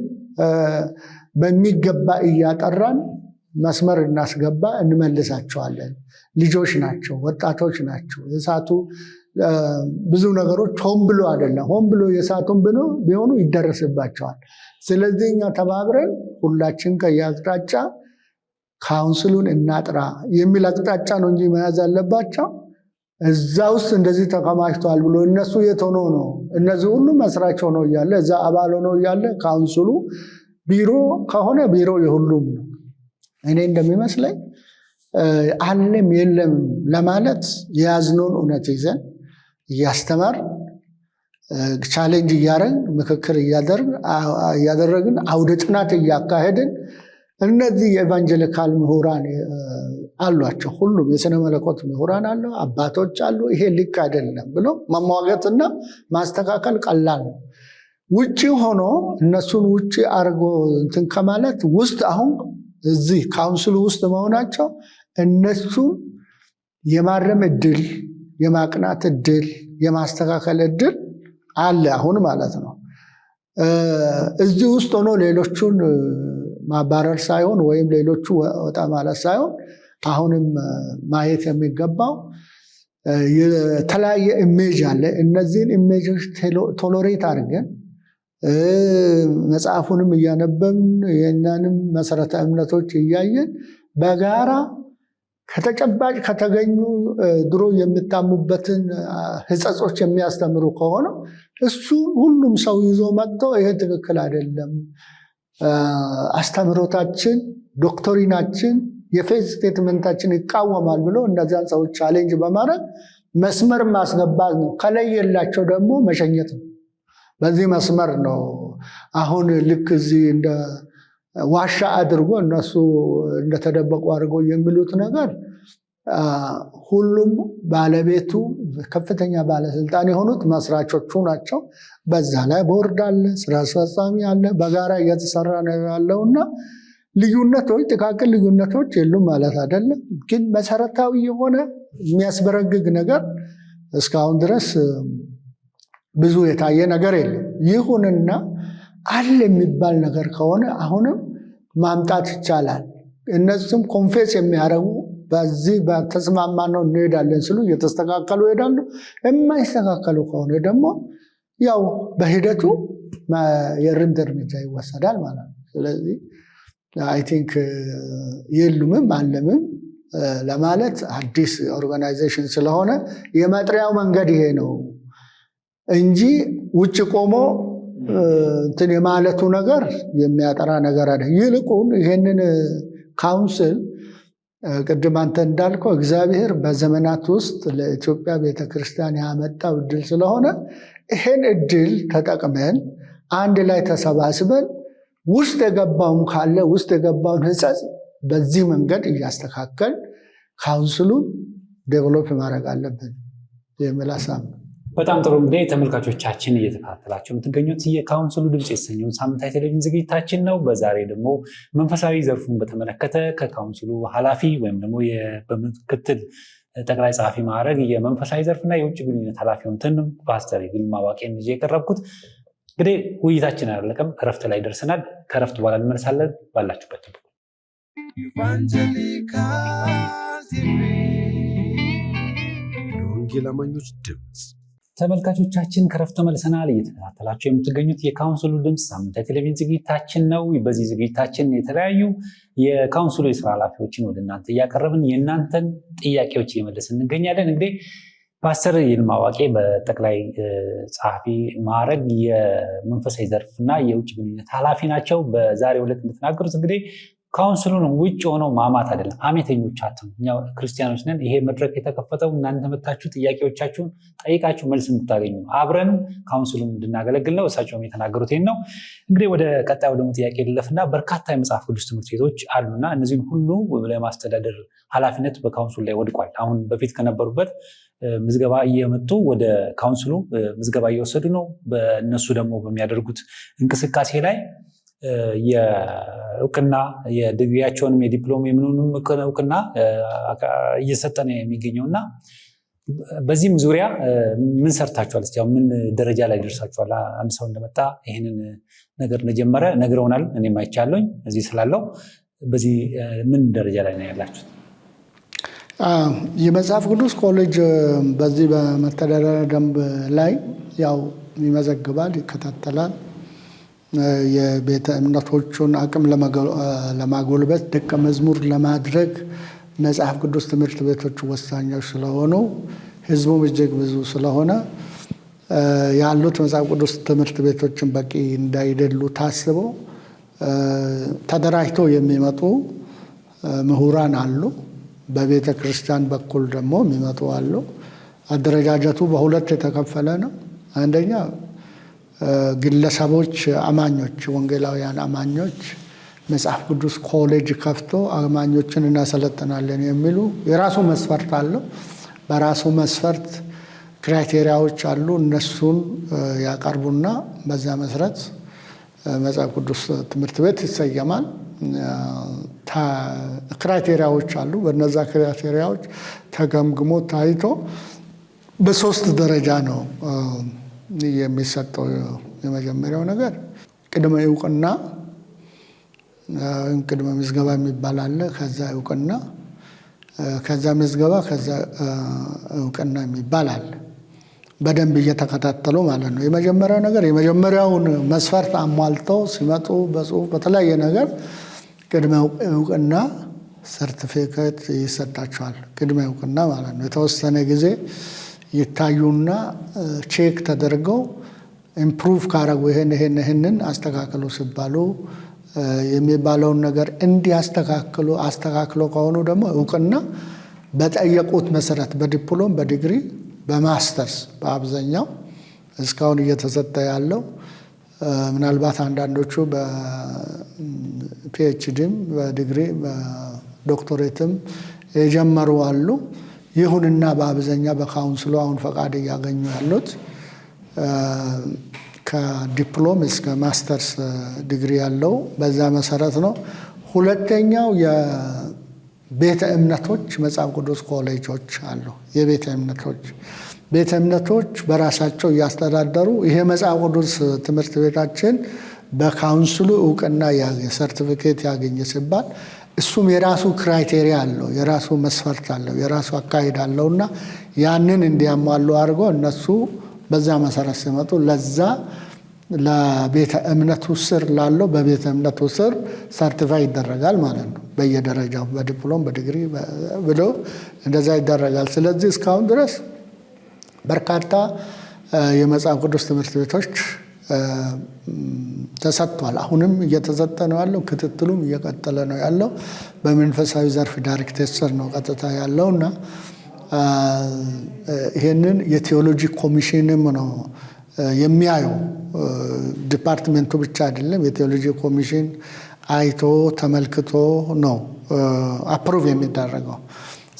በሚገባ እያጠራን መስመር እናስገባ፣ እንመልሳቸዋለን። ልጆች ናቸው፣ ወጣቶች ናቸው። የሳቱ ብዙ ነገሮች ሆን ብሎ አይደለም። ሆን ብሎ የሳቱን ቢሆኑ ይደረስባቸዋል። ስለዚህ እኛ ተባብረን ሁላችን ከየአቅጣጫ ካውንስሉን እናጥራ የሚል አቅጣጫ ነው እንጂ መያዝ አለባቸው። እዛ ውስጥ እንደዚህ ተከማችቷል ብሎ እነሱ የት ሆኖ ነው? እነዚህ ሁሉ መስራች ሆኖ እያለ እዛ አባል ሆኖ እያለ ካውንስሉ ቢሮ ከሆነ ቢሮ የሁሉም ነው። እኔ እንደሚመስለኝ አለም የለም ለማለት የያዝነውን እውነት ይዘን እያስተማር ቻሌንጅ እያደረግን ምክክር እያደረግን አውደ ጥናት እያካሄድን እነዚህ የኤቫንጀሊካል ምሁራን አሏቸው። ሁሉም የሥነ መለኮት ምሁራን አሉ፣ አባቶች አሉ። ይሄ ልክ አይደለም ብሎ መሟገትና ማስተካከል ቀላል ነው። ውጭ ሆኖ እነሱን ውጭ አርጎ እንትን ከማለት ውስጥ አሁን እዚህ ካውንስሉ ውስጥ መሆናቸው እነሱን የማረም እድል፣ የማቅናት እድል፣ የማስተካከል እድል አለ አሁን ማለት ነው። እዚህ ውስጥ ሆኖ ሌሎቹን ማባረር ሳይሆን ወይም ሌሎቹ ወጣ ማለት ሳይሆን አሁንም ማየት የሚገባው የተለያየ ኢሜጅ አለ። እነዚህን ኢሜጆች ቶሎሬት አድርገን መጽሐፉንም እያነበብን የእኛንም መሰረተ እምነቶች እያየን በጋራ ከተጨባጭ ከተገኙ ድሮ የሚታሙበትን ሕጸጾች የሚያስተምሩ ከሆነ እሱ ሁሉም ሰው ይዞ መጥቶ ይሄ ትክክል አይደለም፣ አስተምሮታችን፣ ዶክትሪናችን፣ የፌዝ ስቴትመንታችን ይቃወማል ብሎ እነዚያን ሰዎች ቻሌንጅ በማድረግ መስመር ማስገባት ነው። ከለየላቸው ደግሞ መሸኘት ነው። በዚህ መስመር ነው አሁን ልክ እዚህ እንደ ዋሻ አድርጎ እነሱ እንደተደበቁ አድርጎ የሚሉት ነገር ሁሉም ባለቤቱ ከፍተኛ ባለስልጣን የሆኑት መስራቾቹ ናቸው። በዛ ላይ ቦርድ አለ፣ ስራ አስፈጻሚ አለ፣ በጋራ እየተሰራ ነው ያለውና ልዩነቶች ጥቃቅን ልዩነቶች የሉም ማለት አይደለም። ግን መሰረታዊ የሆነ የሚያስበረግግ ነገር እስካሁን ድረስ ብዙ የታየ ነገር የለም። ይሁንና አለ የሚባል ነገር ከሆነ አሁንም ማምጣት ይቻላል። እነሱም ኮንፌስ የሚያደርጉ በዚህ በተስማማ ነው እንሄዳለን ስሉ እየተስተካከሉ ይሄዳሉ። የማይስተካከሉ ከሆነ ደግሞ ያው በሂደቱ የእርምት እርምጃ ይወሰዳል ማለት ነው። ስለዚህ አይ ቲንክ የሉምም አለምም ለማለት አዲስ ኦርጋናይዜሽን ስለሆነ የመጥሪያው መንገድ ይሄ ነው እንጂ ውጭ ቆሞ እንትን የማለቱ ነገር የሚያጠራ ነገር አይደለም። ይልቁን ይሄንን ካውንስል ቅድም አንተ እንዳልከው እግዚአብሔር በዘመናት ውስጥ ለኢትዮጵያ ቤተክርስቲያን ያመጣው እድል ስለሆነ ይሄን እድል ተጠቅመን አንድ ላይ ተሰባስበን ውስጥ የገባውን ካለ ውስጥ የገባውን ሕጸጽ በዚህ መንገድ እያስተካከል ካውንስሉን ዴቨሎፕ ማድረግ አለብን የሚል ሀሳብ ነው። በጣም ጥሩ። እንግዲህ ተመልካቾቻችን እየተከታተላችሁ የምትገኙት የካውንስሉ ድምፅ የተሰኘውን ሳምንታዊ ቴሌቪዥን ዝግጅታችን ነው። በዛሬ ደግሞ መንፈሳዊ ዘርፉን በተመለከተ ከካውንስሉ ኃላፊ ወይም ደግሞ በምክትል ጠቅላይ ጸሐፊ ማዕረግ የመንፈሳዊ ዘርፍና የውጭ ግንኙነት ኃላፊ ሆኑትን ፓስተር ይልማ ዋቄን ይዤ የቀረብኩት። እንግዲህ ውይይታችን አላለቀም፣ እረፍት ላይ ደርሰናል። ከእረፍት በኋላ እንመለሳለን። ባላችሁበት ኢቫንጀሊካል ቲቪ የወንጌል አማኞች ድምፅ። ተመልካቾቻችን ከረፍት ተመልሰናል። እየተከታተላችሁ የምትገኙት የካውንስሉ ድምፅ ሳምንታዊ ቴሌቪዥን ዝግጅታችን ነው። በዚህ ዝግጅታችን የተለያዩ የካውንስሉ የስራ ኃላፊዎችን ወደ እናንተ እያቀረብን የእናንተን ጥያቄዎች እየመለስን እንገኛለን። እንግዲህ ፓስተር ይልማ ዋቄ በጠቅላይ ጸሐፊ ማዕረግ የመንፈሳዊ ዘርፍና የውጭ ግንኙነት ኃላፊ ናቸው። በዛሬው ዕለት እንደተናገሩት እንግዲህ ካውንስሉን ውጭ ሆነው ማማት አይደለም፣ ሐሜተኞች አትሁኑ። እኛ ክርስቲያኖች ነን። ይሄ መድረክ የተከፈተው እናንተ መታችሁ ጥያቄዎቻችሁን ጠይቃችሁ መልስ እንድታገኙ ነው። አብረን ካውንስሉን እንድናገለግል ነው። እሳቸውም የተናገሩት ይህን ነው። እንግዲህ ወደ ቀጣዩ ደግሞ ጥያቄ ልለፍና በርካታ የመጽሐፍ ቅዱስ ትምህርት ቤቶች አሉና እነዚህን ሁሉ ለማስተዳደር ኃላፊነት በካውንስሉ ላይ ወድቋል። አሁን በፊት ከነበሩበት ምዝገባ እየመጡ ወደ ካውንስሉ ምዝገባ እየወሰዱ ነው። በእነሱ ደግሞ በሚያደርጉት እንቅስቃሴ ላይ የእውቅና የዲግሪያቸውንም የዲፕሎም የምንሆንም እውቅና እየሰጠ ነው የሚገኘውና በዚህም ዙሪያ ምን ሰርታችኋል? እስቲ ምን ደረጃ ላይ ደርሳችኋል? አንድ ሰው እንደመጣ ይህንን ነገር እንደጀመረ ነግረውናል። እኔም አይቻለሁኝ እዚህ ስላለው። በዚህ ምን ደረጃ ላይ ነው ያላችሁት? የመጽሐፍ ቅዱስ ኮሌጅ በዚህ በመተዳደሪያ ደንብ ላይ ያው ይመዘግባል፣ ይከታተላል። የቤተ እምነቶቹን አቅም ለማጎልበት ደቀ መዝሙር ለማድረግ መጽሐፍ ቅዱስ ትምህርት ቤቶች ወሳኞች ስለሆኑ ሕዝቡም እጅግ ብዙ ስለሆነ ያሉት መጽሐፍ ቅዱስ ትምህርት ቤቶችን በቂ እንዳይደሉ ታስበው ተደራጅተው የሚመጡ ምሁራን አሉ። በቤተ ክርስቲያን በኩል ደግሞ የሚመጡ አሉ። አደረጃጀቱ በሁለት የተከፈለ ነው። አንደኛ ግለሰቦች አማኞች፣ ወንጌላውያን አማኞች መጽሐፍ ቅዱስ ኮሌጅ ከፍቶ አማኞችን እናሰለጥናለን የሚሉ የራሱ መስፈርት አለው። በራሱ መስፈርት ክራይቴሪያዎች አሉ። እነሱን ያቀርቡና በዛ መሰረት መጽሐፍ ቅዱስ ትምህርት ቤት ይሰየማል። ክራይቴሪያዎች አሉ። በነዛ ክራይቴሪያዎች ተገምግሞ ታይቶ በሶስት ደረጃ ነው የሚሰጠው። የመጀመሪያው ነገር ቅድመ እውቅና፣ ቅድመ ምዝገባ የሚባል አለ። ከዛ እውቅና፣ ከዛ ምዝገባ፣ ከዛ እውቅና የሚባል አለ። በደንብ እየተከታተሉ ማለት ነው። የመጀመሪያው ነገር የመጀመሪያውን መስፈርት አሟልተው ሲመጡ በጽሁፍ በተለያየ ነገር ቅድመ እውቅና ሰርቲፊኬት ይሰጣቸዋል። ቅድመ እውቅና ማለት ነው። የተወሰነ ጊዜ ይታዩና ቼክ ተደርገው ኢምፕሩቭ ካረጉ ይህንን አስተካክሉ ሲባሉ የሚባለውን ነገር አስተካክሎ ከሆኑ ደግሞ እውቅና በጠየቁት መሰረት በዲፕሎም በዲግሪ በማስተርስ በአብዛኛው እስካሁን እየተሰጠ ያለው ምናልባት አንዳንዶቹ በፒኤችዲም በዲግሪ በዶክቶሬትም የጀመሩ አሉ። ይሁንና በአብዛኛው በካውንስሉ አሁን ፈቃድ እያገኙ ያሉት ከዲፕሎም እስከ ማስተርስ ዲግሪ ያለው በዛ መሰረት ነው። ሁለተኛው የቤተ እምነቶች መጽሐፍ ቅዱስ ኮሌጆች አሉ። ቤተ እምነቶች በራሳቸው እያስተዳደሩ ይሄ መጽሐፍ ቅዱስ ትምህርት ቤታችን በካውንስሉ እውቅና ያገኘ ሰርቲፊኬት ያገኘ ሲባል እሱም የራሱ ክራይቴሪያ አለው፣ የራሱ መስፈርት አለው፣ የራሱ አካሄድ አለውና ያንን እንዲያሟሉ አድርጎ እነሱ በዛ መሰረት ሲመጡ ለዛ ለቤተ እምነቱ ስር ላለው በቤተ እምነቱ ስር ሰርቲፋይ ይደረጋል ማለት ነው። በየደረጃው በዲፕሎም በዲግሪ ብሎ እንደዛ ይደረጋል። ስለዚህ እስካሁን ድረስ በርካታ የመጽሐፍ ቅዱስ ትምህርት ቤቶች ተሰጥቷል። አሁንም እየተሰጠ ነው ያለው። ክትትሉም እየቀጠለ ነው ያለው። በመንፈሳዊ ዘርፍ ዳይሬክተር ስር ነው ቀጥታ ያለውና ይሄንን የቴዎሎጂ ኮሚሽንም ነው የሚያየው። ዲፓርትሜንቱ ብቻ አይደለም፣ የቴዎሎጂ ኮሚሽን አይቶ ተመልክቶ ነው አፕሩቭ የሚደረገው።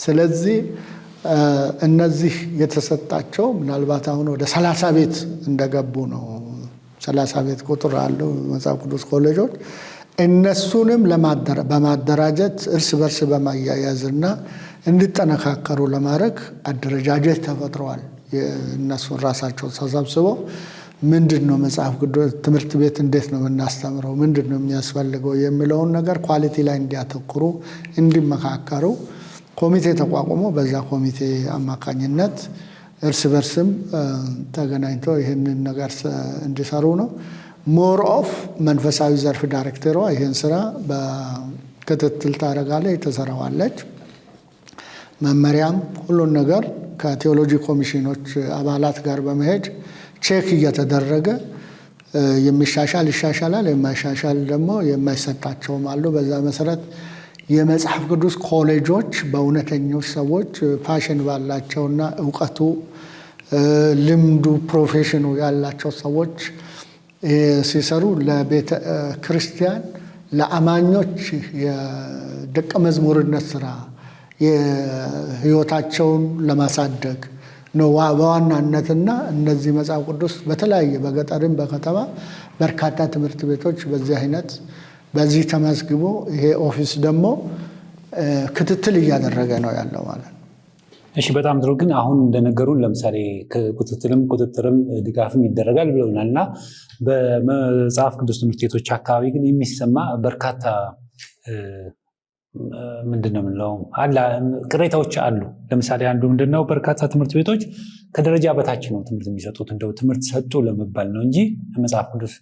ስለዚህ እነዚህ የተሰጣቸው ምናልባት አሁን ወደ 30 ቤት እንደገቡ ነው። 30 ቤት ቁጥር አለው መጽሐፍ ቅዱስ ኮሌጆች። እነሱንም በማደራጀት እርስ በርስ በማያያዝና እንዲጠነካከሩ ለማድረግ አደረጃጀት ተፈጥረዋል። እነሱን ራሳቸው ተሰብስበው ምንድን ነው መጽሐፍ ቅዱስ ትምህርት ቤት እንዴት ነው የምናስተምረው፣ ምንድን ነው የሚያስፈልገው የሚለውን ነገር ኳሊቲ ላይ እንዲያተኩሩ እንዲመካከሩ ኮሚቴ ተቋቁሞ በዛ ኮሚቴ አማካኝነት እርስ በርስም ተገናኝቶ ይህንን ነገር እንዲሰሩ ነው። ሞር ኦፍ መንፈሳዊ ዘርፍ ዳይሬክተሯ ይህን ስራ በክትትል ታደርጋለች፣ ትሰራዋለች። መመሪያም ሁሉን ነገር ከቴዎሎጂ ኮሚሽኖች አባላት ጋር በመሄድ ቼክ እየተደረገ የሚሻሻል ይሻሻላል፣ የማይሻሻል ደግሞ የማይሰጣቸውም አሉ። በዛ መሰረት የመጽሐፍ ቅዱስ ኮሌጆች በእውነተኞች ሰዎች ፓሽን ባላቸውና እውቀቱ ልምዱ ፕሮፌሽኑ ያላቸው ሰዎች ሲሰሩ ለቤተ ክርስቲያን ለአማኞች የደቀ መዝሙርነት ስራ የህይወታቸውን ለማሳደግ ነው በዋናነትና እነዚህ መጽሐፍ ቅዱስ በተለያየ በገጠርም በከተማ በርካታ ትምህርት ቤቶች በዚህ አይነት በዚህ ተመዝግቦ ይሄ ኦፊስ ደግሞ ክትትል እያደረገ ነው ያለው ማለት ነው። እሺ፣ በጣም ጥሩ። ግን አሁን እንደነገሩን ለምሳሌ ቁጥጥርም ድጋፍም ይደረጋል ብለውናል እና በመጽሐፍ ቅዱስ ትምህርት ቤቶች አካባቢ ግን የሚሰማ በርካታ ምንድነው የምንለው ቅሬታዎች አሉ። ለምሳሌ አንዱ ምንድነው በርካታ ትምህርት ቤቶች ከደረጃ በታች ነው ትምህርት የሚሰጡት። እንደው ትምህርት ሰጡ ለመባል ነው እንጂ መጽሐፍ ቅዱስ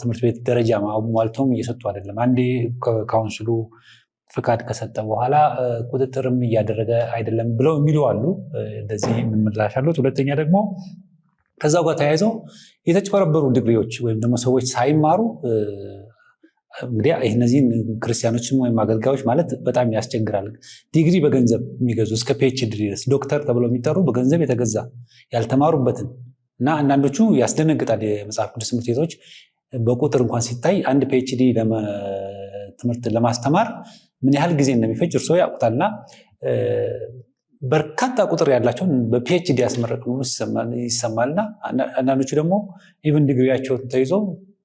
ትምህርት ቤት ደረጃ ሟልተውም እየሰጡ አይደለም። አንዴ ካውንስሉ ፍቃድ ከሰጠ በኋላ ቁጥጥርም እያደረገ አይደለም ብለው የሚሉ አሉ። እንደዚህ ምን ምላሽ አሉት? ሁለተኛ ደግሞ ከዛው ጋር ተያይዘው የተጭበረበሩ ዲግሪዎች ወይም ደግሞ ሰዎች ሳይማሩ እንግዲህ እነዚህን ክርስቲያኖችም ወይም አገልጋዮች ማለት በጣም ያስቸግራል። ዲግሪ በገንዘብ የሚገዙ እስከ ፒኤችዲ ድረስ ዶክተር ተብለው የሚጠሩ በገንዘብ የተገዛ ያልተማሩበትን እና አንዳንዶቹ ያስደነግጣል። የመጽሐፍ ቅዱስ ትምህርት ቤቶች በቁጥር እንኳን ሲታይ አንድ ፒኤችዲ ትምህርት ለማስተማር ምን ያህል ጊዜ እንደሚፈጅ እርስዎ ያውቁታልና በርካታ ቁጥር ያላቸውን በፒኤችዲ ያስመረቅ ይሰማልና አንዳንዶቹ ደግሞ ኢቭን ዲግሪያቸውን ተይዞ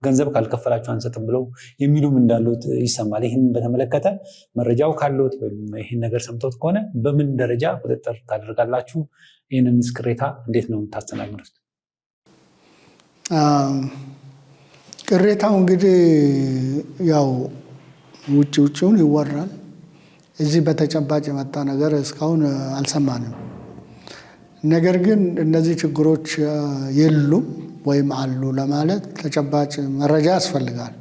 ገንዘብ ካልከፈላቸው አንሰጥም ብለው የሚሉም እንዳሉት ይሰማል። ይህን በተመለከተ መረጃው ካሉት ወይም ይህን ነገር ሰምተውት ከሆነ በምን ደረጃ ቁጥጥር ታደርጋላችሁ? ይህንን ቅሬታ እንዴት ነው የምታስተናግዱት? ቅሬታው እንግዲህ ያው ውጭውን ይወራል። እዚህ በተጨባጭ የመጣ ነገር እስካሁን አልሰማንም። ነገር ግን እነዚህ ችግሮች የሉም ወይም አሉ ለማለት ተጨባጭ መረጃ ያስፈልጋል።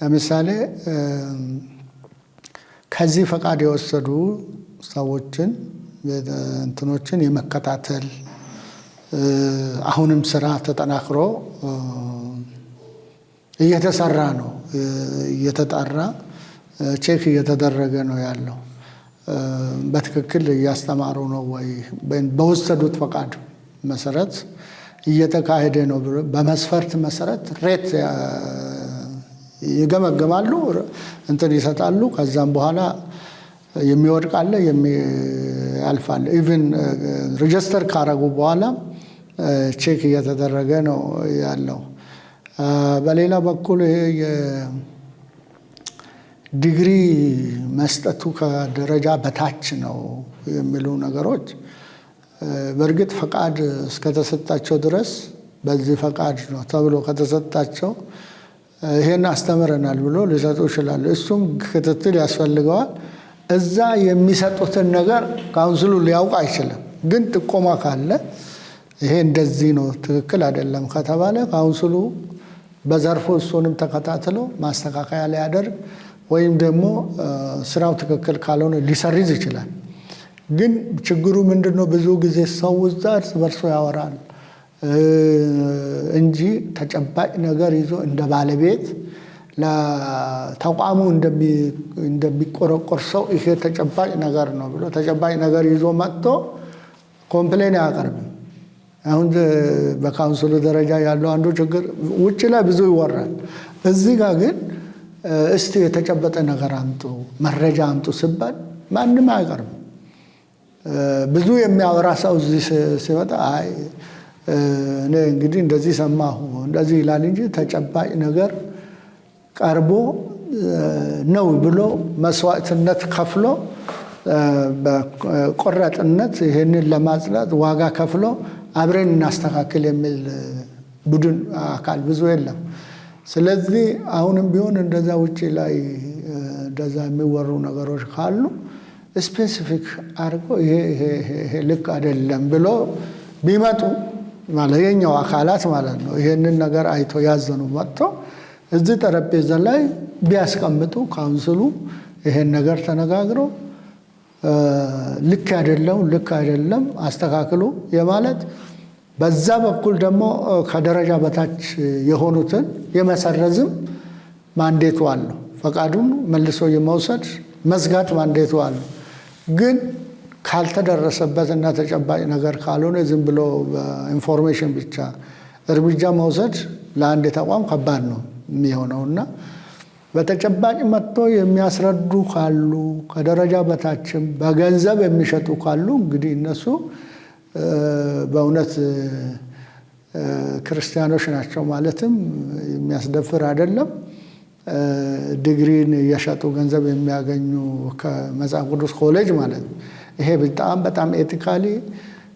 ለምሳሌ ከዚህ ፈቃድ የወሰዱ ሰዎችን እንትኖችን የመከታተል አሁንም ስራ ተጠናክሮ እየተሰራ ነው፣ እየተጣራ ቼክ እየተደረገ ነው ያለው። በትክክል እያስተማሩ ነው ወይ፣ በወሰዱት ፈቃድ መሰረት እየተካሄደ ነው ብሎ በመስፈርት መሰረት ሬት ይገመገማሉ፣ እንትን ይሰጣሉ። ከዛም በኋላ የሚወድቃለ የሚያልፋለ። ኢቭን ሬጅስተር ካረጉ በኋላ ቼክ እየተደረገ ነው ያለው። በሌላ በኩል ይሄ የዲግሪ መስጠቱ ከደረጃ በታች ነው የሚሉ ነገሮች በእርግጥ ፈቃድ እስከተሰጣቸው ድረስ በዚህ ፈቃድ ነው ተብሎ ከተሰጣቸው ይሄን አስተምረናል ብሎ ሊሰጡ ይችላሉ። እሱም ክትትል ያስፈልገዋል። እዛ የሚሰጡትን ነገር ካውንስሉ ሊያውቅ አይችልም። ግን ጥቆማ ካለ ይሄ እንደዚህ ነው ትክክል አይደለም ከተባለ ካውንስሉ በዘርፉ እሱንም ተከታትሎ ማስተካከያ ሊያደርግ ወይም ደግሞ ስራው ትክክል ካልሆነ ሊሰርዝ ይችላል። ግን ችግሩ ምንድነው? ብዙ ጊዜ ሰው እዛ እርስ በርሶ ያወራል እንጂ ተጨባጭ ነገር ይዞ እንደ ባለቤት ለተቋሙ እንደሚቆረቆር ሰው ይሄ ተጨባጭ ነገር ነው ብሎ ተጨባጭ ነገር ይዞ መጥቶ ኮምፕሌን አያቀርብም። አሁን በካውንስሉ ደረጃ ያለው አንዱ ችግር ውጭ ላይ ብዙ ይወራል። እዚህ ጋር ግን እስቲ የተጨበጠ ነገር አምጡ፣ መረጃ አምጡ ሲባል ማንም አይቀርም። ብዙ የሚያወራ ሰው እዚህ ሲመጣ አይ እኔ እንግዲህ እንደዚህ ሰማሁ እንደዚህ ይላል እንጂ ተጨባጭ ነገር ቀርቦ ነው ብሎ መስዋዕትነት ከፍሎ በቆራጥነት ይሄንን ለማጽዳት ዋጋ ከፍሎ አብረን እናስተካክል የሚል ቡድን አካል ብዙ የለም። ስለዚህ አሁንም ቢሆን እንደዛ ውጪ ላይ እንደዛ የሚወሩ ነገሮች ካሉ ስፔሲፊክ አድርጎ ይሄ ልክ አይደለም ብሎ ቢመጡ ማለት የኛው አካላት ማለት ነው ይሄንን ነገር አይቶ ያዘኑ መጥቶ እዚህ ጠረጴዛ ላይ ቢያስቀምጡ ካውንስሉ ይሄን ነገር ተነጋግሮ ልክ አይደለም አስተካክሉ የማለት በዛ በኩል ደግሞ ከደረጃ በታች የሆኑትን የመሰረዝም ማንዴቱ አለው። ፈቃዱን መልሶ የመውሰድ መዝጋት ማንዴቱ አለው። ግን ካልተደረሰበትና ተጨባጭ ነገር ካልሆነ ዝም ብሎ በኢንፎርሜሽን ብቻ እርምጃ መውሰድ ለአንድ ተቋም ከባድ ነው የሚሆነውና በተጨባጭ መጥቶ የሚያስረዱ ካሉ ከደረጃ በታችም በገንዘብ የሚሸጡ ካሉ እንግዲህ እነሱ በእውነት ክርስቲያኖች ናቸው ማለትም የሚያስደፍር አይደለም። ዲግሪን እየሸጡ ገንዘብ የሚያገኙ ከመጽሐፍ ቅዱስ ኮሌጅ ማለት ነው። ይሄ በጣም ኤቲካሊ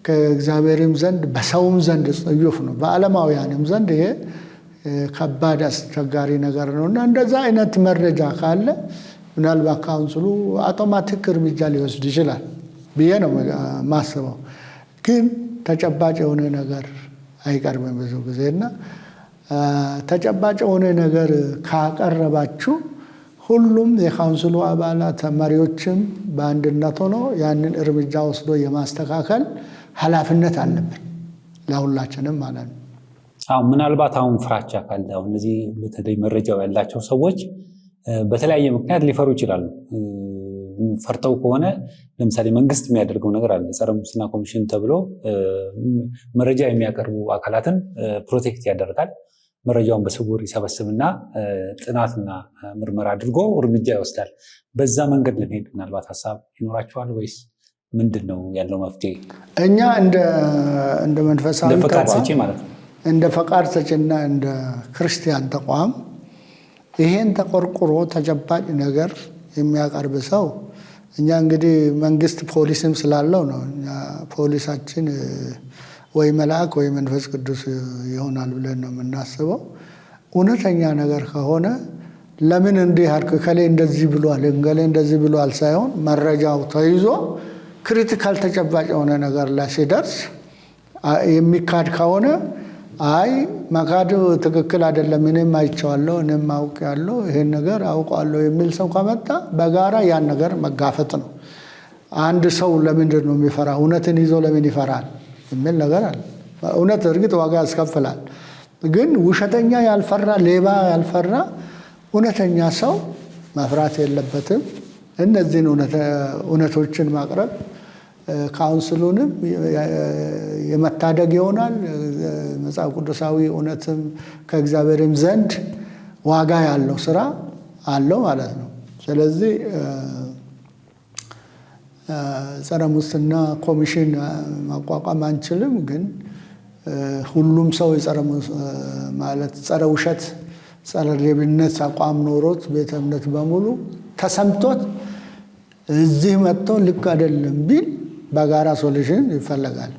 ከእግዚአብሔርም ዘንድ በሰውም ዘንድ ጽዩፍ ነው። በዓለማውያንም ዘንድ ይሄ ከባድ አስቸጋሪ ነገር ነው እና እንደዛ አይነት መረጃ ካለ ምናልባት ካውንስሉ አውቶማቲክ እርምጃ ሊወስድ ይችላል ብዬ ነው ማስበው። ግን ተጨባጭ የሆነ ነገር አይቀርብም ብዙ ጊዜ እና ተጨባጭ የሆነ ነገር ካቀረባችሁ ሁሉም የካውንስሉ አባላት መሪዎችም በአንድነት ሆኖ ያንን እርምጃ ወስዶ የማስተካከል ኃላፊነት አለብን ለሁላችንም ማለት ነው። ምናልባት አሁን ፍራቻ ካለ አሁን እነዚህ በተለይ መረጃው ያላቸው ሰዎች በተለያየ ምክንያት ሊፈሩ ይችላሉ። ፈርተው ከሆነ ለምሳሌ መንግስት የሚያደርገው ነገር አለ። ጸረ ሙስና ኮሚሽን ተብሎ መረጃ የሚያቀርቡ አካላትን ፕሮቴክት ያደርጋል። መረጃውን በስውር ይሰበስብና ጥናትና ምርመራ አድርጎ እርምጃ ይወስዳል። በዛ መንገድ ለመሄድ ምናልባት ሀሳብ ይኖራቸዋል ወይስ ምንድን ነው ያለው መፍትሄ? እኛ እንደ መንፈሳዊ ፈቃድ ሰጪ ማለት ነው እንደ ፈቃድ ሰጪና እንደ ክርስቲያን ተቋም ይሄን ተቆርቁሮ ተጨባጭ ነገር የሚያቀርብ ሰው እኛ እንግዲህ መንግስት ፖሊስም ስላለው ነው። እኛ ፖሊሳችን ወይ መልአክ ወይ መንፈስ ቅዱስ ይሆናል ብለን ነው የምናስበው። እውነተኛ ነገር ከሆነ ለምን እንዲህ አልክ ከሌ እንደዚህ ብሏል እንገሌ እንደዚህ ብሏል ሳይሆን መረጃው ተይዞ ክሪቲካል ተጨባጭ የሆነ ነገር ላይ ሲደርስ የሚካድ ከሆነ አይ መካድ ትክክል አይደለም እኔም አይቼዋለሁ እኔም አውቄያለሁ ይሄን ነገር አውቃለሁ የሚል ሰው ከመጣ በጋራ ያን ነገር መጋፈጥ ነው። አንድ ሰው ለምንድን ነው የሚፈራ? እውነትን ይዞ ለምን ይፈራል የሚል ነገር አለ። እውነት እርግጥ ዋጋ ያስከፍላል። ግን ውሸተኛ ያልፈራ ሌባ ያልፈራ እውነተኛ ሰው መፍራት የለበትም። እነዚህን እውነቶችን ማቅረብ ካውንስሉንም የመታደግ ይሆናል። መጽሐፍ ቅዱሳዊ እውነትም ከእግዚአብሔርም ዘንድ ዋጋ ያለው ስራ አለው ማለት ነው። ስለዚህ ጸረ ሙስና ኮሚሽን ማቋቋም አንችልም፣ ግን ሁሉም ሰው ጸረ ውሸት፣ ጸረ ሌብነት አቋም ኖሮት ቤተ እምነት በሙሉ ተሰምቶት እዚህ መጥቶ ልክ አይደለም ቢል በጋራ ሶሉሽን ይፈለጋል።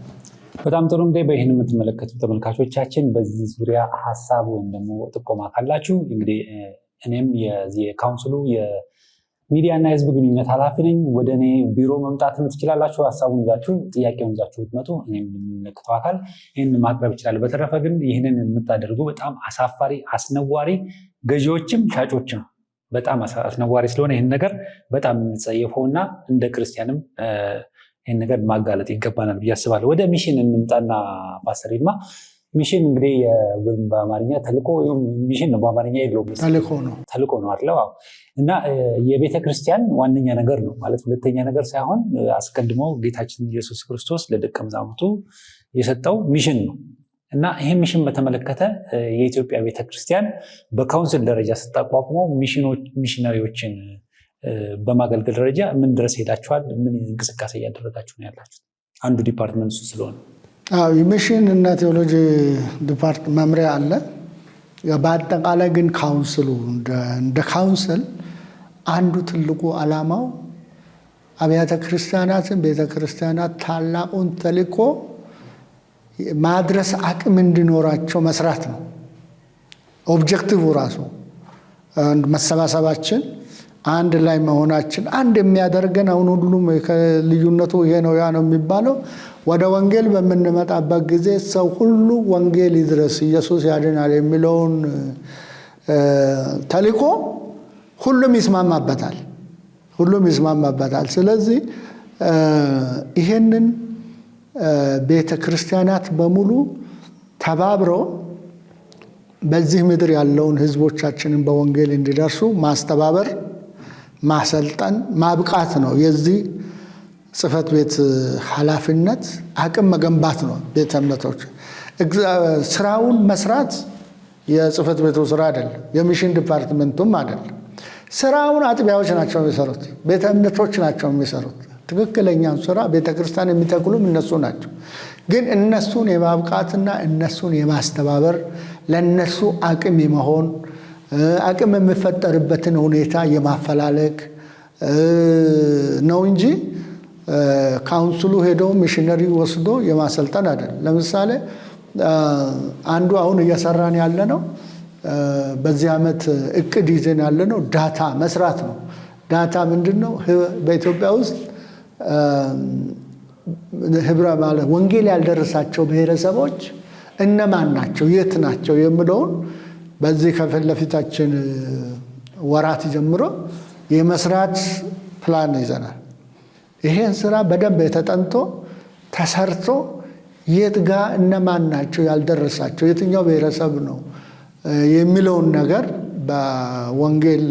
በጣም ጥሩ። እንግዲህ በይህን የምትመለከቱ ተመልካቾቻችን በዚህ ዙሪያ ሀሳብ ወይም ደግሞ ጥቆማ ካላችሁ እንግዲህ እኔም የካውንስሉ የሚዲያና የህዝብ ግንኙነት ኃላፊ ነኝ። ወደ እኔ ቢሮ መምጣትም ትችላላችሁ። ሀሳቡን ይዛችሁ ጥያቄውን ይዛችሁ ብትመጡ እኔም የሚመለከተው አካል ይህን ማቅረብ ይችላል። በተረፈ ግን ይህንን የምታደርጉ በጣም አሳፋሪ፣ አስነዋሪ ገዢዎችም ሻጮችም በጣም አስነዋሪ ስለሆነ ይህን ነገር በጣም የምንጸየፈውና እንደ ክርስቲያንም ይህን ነገር ማጋለጥ ይገባናል ብዬ አስባለሁ። ወደ ሚሽን እንምጣና ፓስተር ይልማ፣ ሚሽን እንግዲህ ወይም በአማርኛ ተልእኮ ሚሽን ነው፣ በአማርኛ የለውም ተልእኮ ነው አይደል? እና የቤተክርስቲያን ዋነኛ ነገር ነው ማለት ሁለተኛ ነገር ሳይሆን አስቀድሞ ጌታችን ኢየሱስ ክርስቶስ ለደቀ መዛሙርቱ የሰጠው ሚሽን ነው። እና ይሄ ሚሽን በተመለከተ የኢትዮጵያ ቤተክርስቲያን በካውንስል ደረጃ ስታቋቁመው ሚሽነሪዎችን በማገልገል ደረጃ ምን ድረስ ሄዳችኋል? ምን እንቅስቃሴ እያደረጋችሁ ነው ያላችሁት? አንዱ ዲፓርትመንት እሱ ስለሆነ የሚሽን እና ቴዎሎጂ ዲፓርትመንት መምሪያ አለ። በአጠቃላይ ግን ካውንስሉ እንደ ካውንስል አንዱ ትልቁ ዓላማው አብያተ ክርስቲያናትን ቤተክርስቲያናት ታላቁን ተልእኮ ማድረስ አቅም እንዲኖራቸው መስራት ነው። ኦብጀክቲቭ ራሱ መሰባሰባችን፣ አንድ ላይ መሆናችን አንድ የሚያደርገን አሁን ሁሉም ልዩነቱ ይሄ ነው ያ ነው የሚባለው ወደ ወንጌል በምንመጣበት ጊዜ ሰው ሁሉ ወንጌል ይድረስ ኢየሱስ ያድናል የሚለውን ተልእኮ ሁሉም ይስማማበታል። ስለዚህ ይሄንን ቤተ ክርስቲያናት በሙሉ ተባብረው በዚህ ምድር ያለውን ህዝቦቻችንን በወንጌል እንዲደርሱ ማስተባበር፣ ማሰልጠን፣ ማብቃት ነው የዚህ ጽሕፈት ቤት ኃላፊነት። አቅም መገንባት ነው። ቤተ እምነቶች ስራውን መስራት የጽሕፈት ቤቱ ስራ አይደለም፣ የሚሽን ዲፓርትመንቱም አይደለም። ስራውን አጥቢያዎች ናቸው የሚሰሩት፣ ቤተ እምነቶች ናቸው የሚሰሩት። ትክክለኛውን ስራ ቤተ ክርስቲያን የሚተክሉም እነሱ ናቸው። ግን እነሱን የማብቃትና እነሱን የማስተባበር ለነሱ አቅም የመሆን አቅም የሚፈጠርበትን ሁኔታ የማፈላለግ ነው እንጂ ካውንስሉ ሄዶ ሚሽነሪ ወስዶ የማሰልጠን አይደለም። ለምሳሌ አንዱ አሁን እየሰራን ያለ ነው፣ በዚህ ዓመት እቅድ ይዘን ያለ ነው ዳታ መስራት ነው። ዳታ ምንድን ነው? በኢትዮጵያ ውስጥ ህብረ ማለት ወንጌል ያልደረሳቸው ብሔረሰቦች እነማን ናቸው፣ የት ናቸው የሚለውን በዚህ ከፊት ለፊታችን ወራት ጀምሮ የመስራት ፕላን ይዘናል። ይሄን ስራ በደንብ የተጠንቶ ተሰርቶ የት ጋር እነማን ናቸው ያልደረሳቸው፣ የትኛው ብሔረሰብ ነው የሚለውን ነገር በወንጌል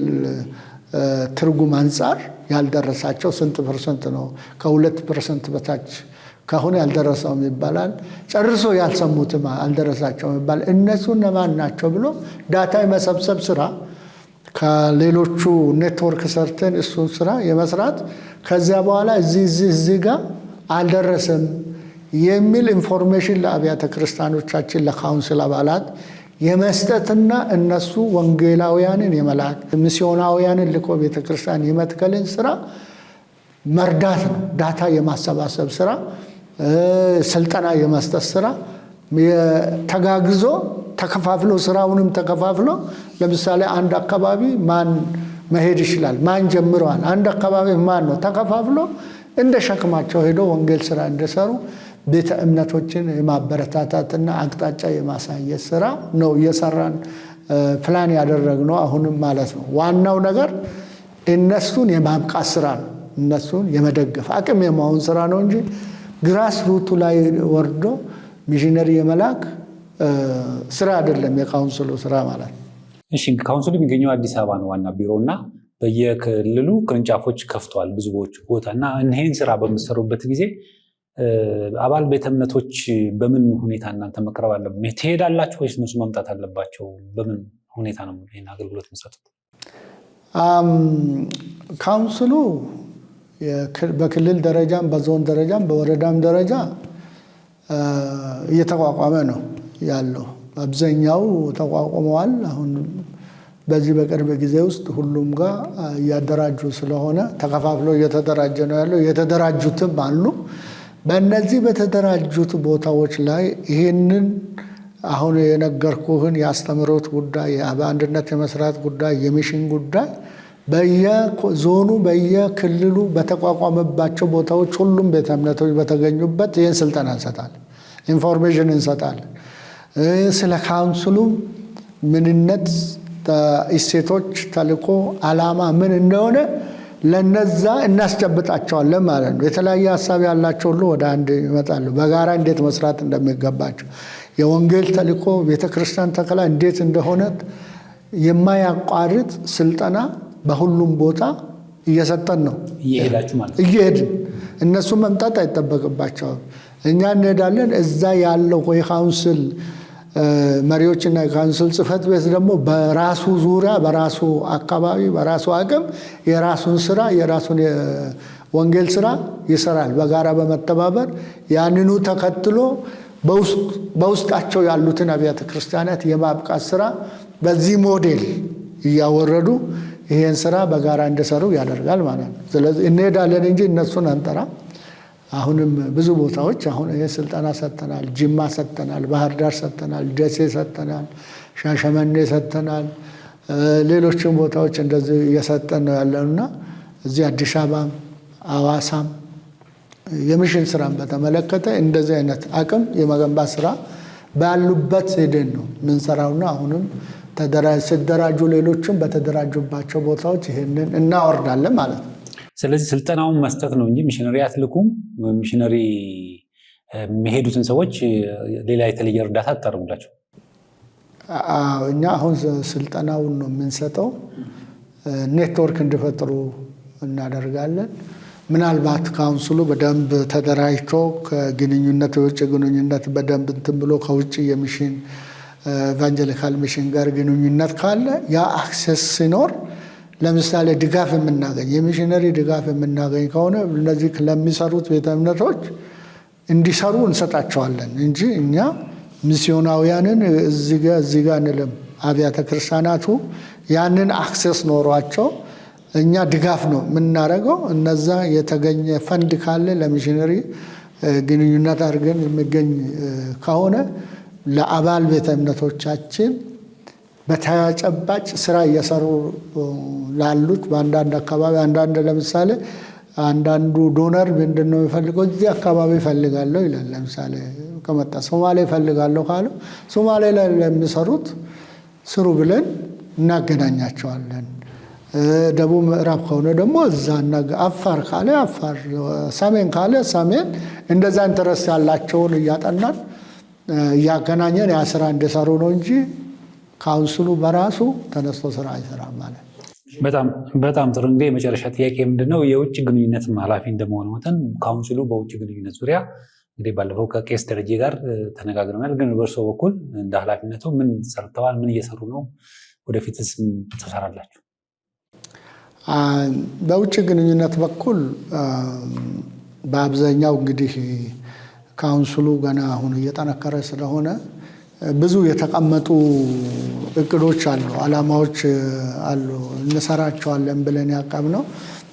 ትርጉም አንጻር ያልደረሳቸው ስንት ፐርሰንት ነው፣ ከ2% በታች ከሆነ ያልደረሰውም ይባላል፣ ጨርሶ ያልሰሙትም አልደረሳቸውም ይባላል። እነሱ እነማን ናቸው ብሎ ዳታ የመሰብሰብ ስራ ከሌሎቹ ኔትወርክ ሰርተን እሱን ስራ የመስራት ከዚያ በኋላ እዚህ ጋር አልደረሰም የሚል ኢንፎርሜሽን ለአብያተ ክርስቲያኖቻችን ለካውንስል አባላት የመስጠትና እነሱ ወንጌላውያንን የመላክ ሚስዮናውያንን ልኮ ቤተክርስቲያን የመትከልን ስራ መርዳት ነው። ዳታ የማሰባሰብ ስራ፣ ስልጠና የመስጠት ስራ ተጋግዞ ተከፋፍሎ ስራውንም ተከፋፍሎ ለምሳሌ አንድ አካባቢ ማን መሄድ ይችላል፣ ማን ጀምረዋል፣ አንድ አካባቢ ማን ነው ተከፋፍሎ እንደ ሸክማቸው ሄዶ ወንጌል ስራ እንደሰሩ ቤተ እምነቶችን የማበረታታትና አቅጣጫ የማሳየት ስራ ነው እየሰራን ፕላን ያደረግነው አሁንም ማለት ነው። ዋናው ነገር እነሱን የማብቃት ስራ ነው፣ እነሱን የመደገፍ አቅም የማሆን ስራ ነው እንጂ ግራስ ሩቱ ላይ ወርዶ ሚሽነሪ የመላክ ስራ አይደለም የካውንስሉ ስራ ማለት ነው። እሺ፣ ካውንስሉ የሚገኘው አዲስ አበባ ነው ዋና ቢሮ እና በየክልሉ ቅርንጫፎች ከፍተዋል ብዙ ቦታ እና ይህን ስራ በምትሰሩበት ጊዜ አባል ቤተ እምነቶች በምን ሁኔታ እናንተ መቅረብ አለባችሁ? ትሄዳላችሁ ወይስ እነሱ መምጣት አለባቸው? በምን ሁኔታ ነው ይህን አገልግሎት የምትሰጡት? ካውንስሉ በክልል ደረጃም በዞን ደረጃም በወረዳም ደረጃ እየተቋቋመ ነው ያለው። አብዛኛው ተቋቁመዋል። አሁን በዚህ በቅርብ ጊዜ ውስጥ ሁሉም ጋር እያደራጁ ስለሆነ ተከፋፍሎ እየተደራጀ ነው ያለው። የተደራጁትም አሉ። በእነዚህ በተደራጁት ቦታዎች ላይ ይህንን አሁን የነገርኩህን የአስተምህሮት ጉዳይ፣ በአንድነት የመስራት ጉዳይ፣ የሚሽን ጉዳይ በየዞኑ በየክልሉ በተቋቋመባቸው ቦታዎች ሁሉም ቤተ እምነቶች በተገኙበት ይህን ስልጠና እንሰጣለን፣ ኢንፎርሜሽን እንሰጣለን። ስለ ካውንስሉ ምንነት፣ እሴቶች፣ ተልእኮ፣ ዓላማ ምን እንደሆነ ለነዛ እናስጨብጣቸዋለን ማለት ነው። የተለያየ ሀሳብ ያላቸው ሁሉ ወደ አንድ ይመጣሉ። በጋራ እንዴት መስራት እንደሚገባቸው የወንጌል ተልእኮ ቤተክርስቲያን ተከላ እንዴት እንደሆነ የማያቋርጥ ስልጠና በሁሉም ቦታ እየሰጠን ነው። እየሄዳችሁ ማለት ነው? እየሄድን እነሱ መምጣት አይጠበቅባቸውም። እኛ እንሄዳለን። እዛ ያለው የካውንስል መሪዎችና የካውንስል ጽሕፈት ቤት ደግሞ በራሱ ዙሪያ በራሱ አካባቢ በራሱ አቅም የራሱን ስራ የራሱን ወንጌል ስራ ይሰራል። በጋራ በመተባበር ያንኑ ተከትሎ በውስጣቸው ያሉትን አብያተ ክርስቲያናት የማብቃት ስራ በዚህ ሞዴል እያወረዱ ይሄን ስራ በጋራ እንዲሰሩ ያደርጋል ማለት ነው። ስለዚህ እንሄዳለን እንጂ እነሱን አንጠራ። አሁንም ብዙ ቦታዎች አሁን ይሄ ስልጠና ሰጥተናል። ጅማ ሰጥተናል፣ ባህር ዳር ሰጥተናል፣ ደሴ ሰጥተናል፣ ሻሸመኔ ሰጥተናል። ሌሎችም ቦታዎች እንደዚህ እየሰጠን ነው ያለውና እዚህ አዲስ አበባም አዋሳም የሚሽን ስራን በተመለከተ እንደዚህ አይነት አቅም የመገንባት ስራ ባሉበት ሄደን ነው የምንሰራውና አሁንም ሲደራጁ ሌሎችም በተደራጁባቸው ቦታዎች ይሄንን እናወርዳለን ማለት ነው። ስለዚህ ስልጠናውን መስጠት ነው እንጂ ሚሽነሪ አትልኩም። ሚሽነሪ የሚሄዱትን ሰዎች ሌላ የተለየ እርዳታ አታደርጉላቸው? እኛ አሁን ስልጠናውን ነው የምንሰጠው። ኔትወርክ እንዲፈጥሩ እናደርጋለን። ምናልባት ካውንስሉ በደንብ ተደራጅቶ ከግንኙነት የውጭ ግንኙነት በደንብ እንትን ብሎ ከውጭ የሚሽን ኢቫንጀሊካል ሚሽን ጋር ግንኙነት ካለ ያ አክሰስ ሲኖር ለምሳሌ ድጋፍ የምናገኝ የሚሽነሪ ድጋፍ የምናገኝ ከሆነ እነዚህ ለሚሰሩት ቤተ እምነቶች እንዲሰሩ እንሰጣቸዋለን እንጂ እኛ ሚስዮናውያንን እዚህ ጋር እንልም። አብያተ ክርስቲያናቱ ያንን አክሰስ ኖሯቸው እኛ ድጋፍ ነው የምናደርገው። እነዛ የተገኘ ፈንድ ካለ ለሚሽነሪ ግንኙነት አድርገን የሚገኝ ከሆነ ለአባል ቤተ እምነቶቻችን በተጨባጭ ስራ እየሰሩ ላሉት በአንዳንድ አካባቢ አንዳንድ ለምሳሌ አንዳንዱ ዶነር ምንድን ነው የሚፈልገው? እዚህ አካባቢ እፈልጋለሁ ይላል። ለምሳሌ ከመጣ ሶማሌ እፈልጋለሁ ካለው ሶማሌ ላይ ለሚሰሩት ስሩ ብለን እናገናኛቸዋለን። ደቡብ ምዕራብ ከሆነ ደግሞ እዛ አፋር ካለ አፋር፣ ሰሜን ካለ ሰሜን፣ እንደዛ ኢንተረስት ያላቸውን እያጠናን እያገናኘን ያ ስራ እንደሰሩ ነው እንጂ ካውንስሉ በራሱ ተነስቶ ስራ አይሰራም ማለት። በጣም ጥሩ። እንግዲህ የመጨረሻ ጥያቄ ምንድነው፣ የውጭ ግንኙነት ኃላፊ እንደመሆኑ መጠን ካውንስሉ በውጭ ግንኙነት ዙሪያ እንግዲህ ባለፈው ከቄስ ደረጀ ጋር ተነጋግረናል። ግን በእርስዎ በኩል እንደ ኃላፊነቱ ምን ሰርተዋል? ምን እየሰሩ ነው? ወደፊትስ ምን ትሰራላችሁ? በውጭ ግንኙነት በኩል በአብዛኛው እንግዲህ ካውንስሉ ገና አሁን እየጠነከረ ስለሆነ ብዙ የተቀመጡ እቅዶች አሉ፣ አላማዎች አሉ፣ እንሰራቸዋለን ብለን ያቀብነው።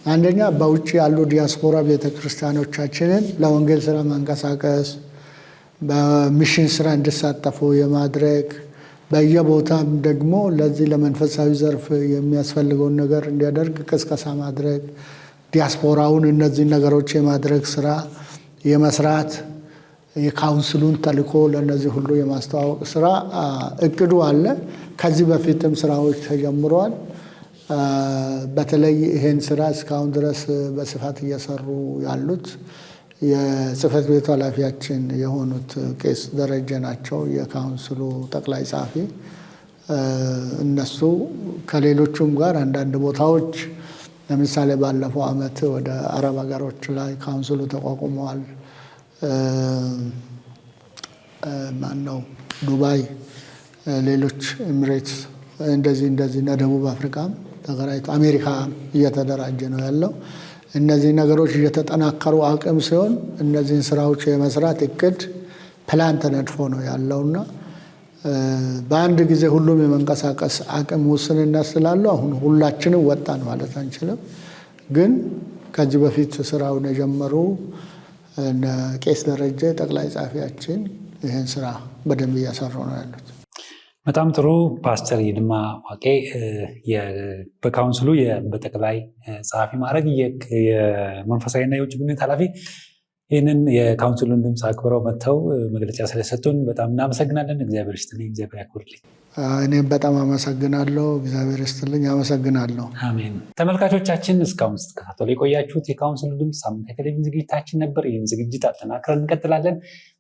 አንደኛ በውጭ ያሉ ዲያስፖራ ቤተክርስቲያኖቻችንን ለወንጌል ስራ መንቀሳቀስ፣ በሚሽን ስራ እንዲሳተፉ የማድረግ በየቦታም ደግሞ ለዚህ ለመንፈሳዊ ዘርፍ የሚያስፈልገውን ነገር እንዲያደርግ ቅስቀሳ ማድረግ፣ ዲያስፖራውን እነዚህ ነገሮች የማድረግ ስራ የመስራት የካውንስሉን ተልእኮ ለነዚህ ሁሉ የማስተዋወቅ ስራ እቅዱ አለ። ከዚህ በፊትም ስራዎች ተጀምረዋል። በተለይ ይሄን ስራ እስካሁን ድረስ በስፋት እየሰሩ ያሉት የጽሕፈት ቤቱ ኃላፊያችን የሆኑት ቄስ ደረጀ ናቸው፣ የካውንስሉ ጠቅላይ ጸሐፊ። እነሱ ከሌሎቹም ጋር አንዳንድ ቦታዎች ለምሳሌ ባለፈው ዓመት ወደ አረብ ሀገሮች ላይ ካውንስሉ ተቋቁመዋል። ማነው ዱባይ፣ ሌሎች ኤሚሬትስ እንደዚህ እና ደቡብ አፍሪካም ተገራይቶ አሜሪካ እየተደራጀ ነው ያለው። እነዚህ ነገሮች እየተጠናከሩ አቅም ሲሆን እነዚህን ስራዎች የመስራት እቅድ ፕላን ተነድፎ ነው ያለውና በአንድ ጊዜ ሁሉም የመንቀሳቀስ አቅም ውስንነት ስላለው አሁን ሁላችንም ወጣን ማለት አንችልም። ግን ከዚህ በፊት ስራውን የጀመሩ ቄስ ደረጀ ጠቅላይ ጸሐፊያችን ይህን ስራ በደንብ እያሰሩ ነው ያሉት። በጣም ጥሩ። ፓስተር ይልማ ዋቄ በካውንስሉ በጠቅላይ ጸሐፊ ማዕረግ የመንፈሳዊና የውጭ ግንኙነት ኃላፊ ይህንን የካውንስሉን ድምፅ አክብረው መጥተው መግለጫ ስለሰጡን በጣም እናመሰግናለን። እግዚአብሔር ይስጥልኝ፣ እግዚአብሔር ያክብርልኝ። እኔም በጣም አመሰግናለሁ። እግዚአብሔር ይስጥልኝ፣ አመሰግናለሁ። አሜን። ተመልካቾቻችን እስካሁን ስትከታተሉ የቆያችሁት የካውንስሉ ድምፅ ሳምንታዊ ቴሌቪዥን ዝግጅታችን ነበር። ይህን ዝግጅት አጠናክረን እንቀጥላለን።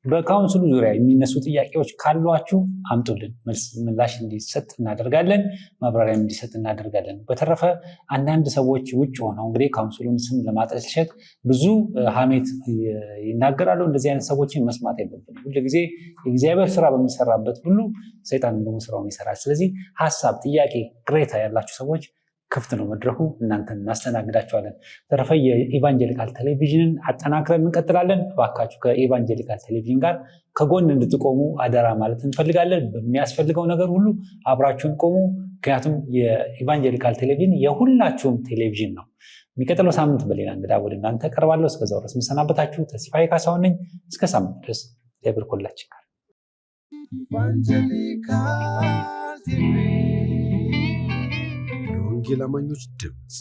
በካውንስሉ ዙሪያ የሚነሱ ጥያቄዎች ካሏችሁ አምጡልን፣ ምላሽ እንዲሰጥ እናደርጋለን፣ ማብራሪያም እንዲሰጥ እናደርጋለን። በተረፈ አንዳንድ ሰዎች ውጭ ሆነው እንግዲህ ካውንስሉን ስም ለማጠልሸት ብዙ ሀሜት ይናገራሉ። እንደዚህ አይነት ሰዎችን መስማት የለብንም። ሁሉ ጊዜ የእግዚአብሔር ስራ በሚሰራበት ሁሉ ሰይጣን ደግሞ ስራውን ይሰራል። ስለዚህ ሀሳብ፣ ጥያቄ፣ ቅሬታ ያላችሁ ሰዎች ክፍት ነው መድረኩ፣ እናንተን እናስተናግዳችኋለን። በተረፈ የኢቫንጀሊካል ቴሌቪዥንን አጠናክረን እንቀጥላለን። እባካችሁ ከኢቫንጀሊካል ቴሌቪዥን ጋር ከጎን እንድትቆሙ አደራ ማለት እንፈልጋለን። በሚያስፈልገው ነገር ሁሉ አብራችሁን ቆሙ። ምክንያቱም የኢቫንጀሊካል ቴሌቪዥን የሁላችሁም ቴሌቪዥን ነው። የሚቀጥለው ሳምንት በሌላ እንግዳ ወደ እናንተ ቀርባለሁ። እስከዛው ድረስ የምሰናበታችሁ ተስፋዬ ካሳሁን ነኝ። እስከ ሳምንት ድረስ እግዚአብሔር ከሁላችን ጋር። ኢቫንጀሊካል ቲቪ የወንጌል አማኞች ድምፅ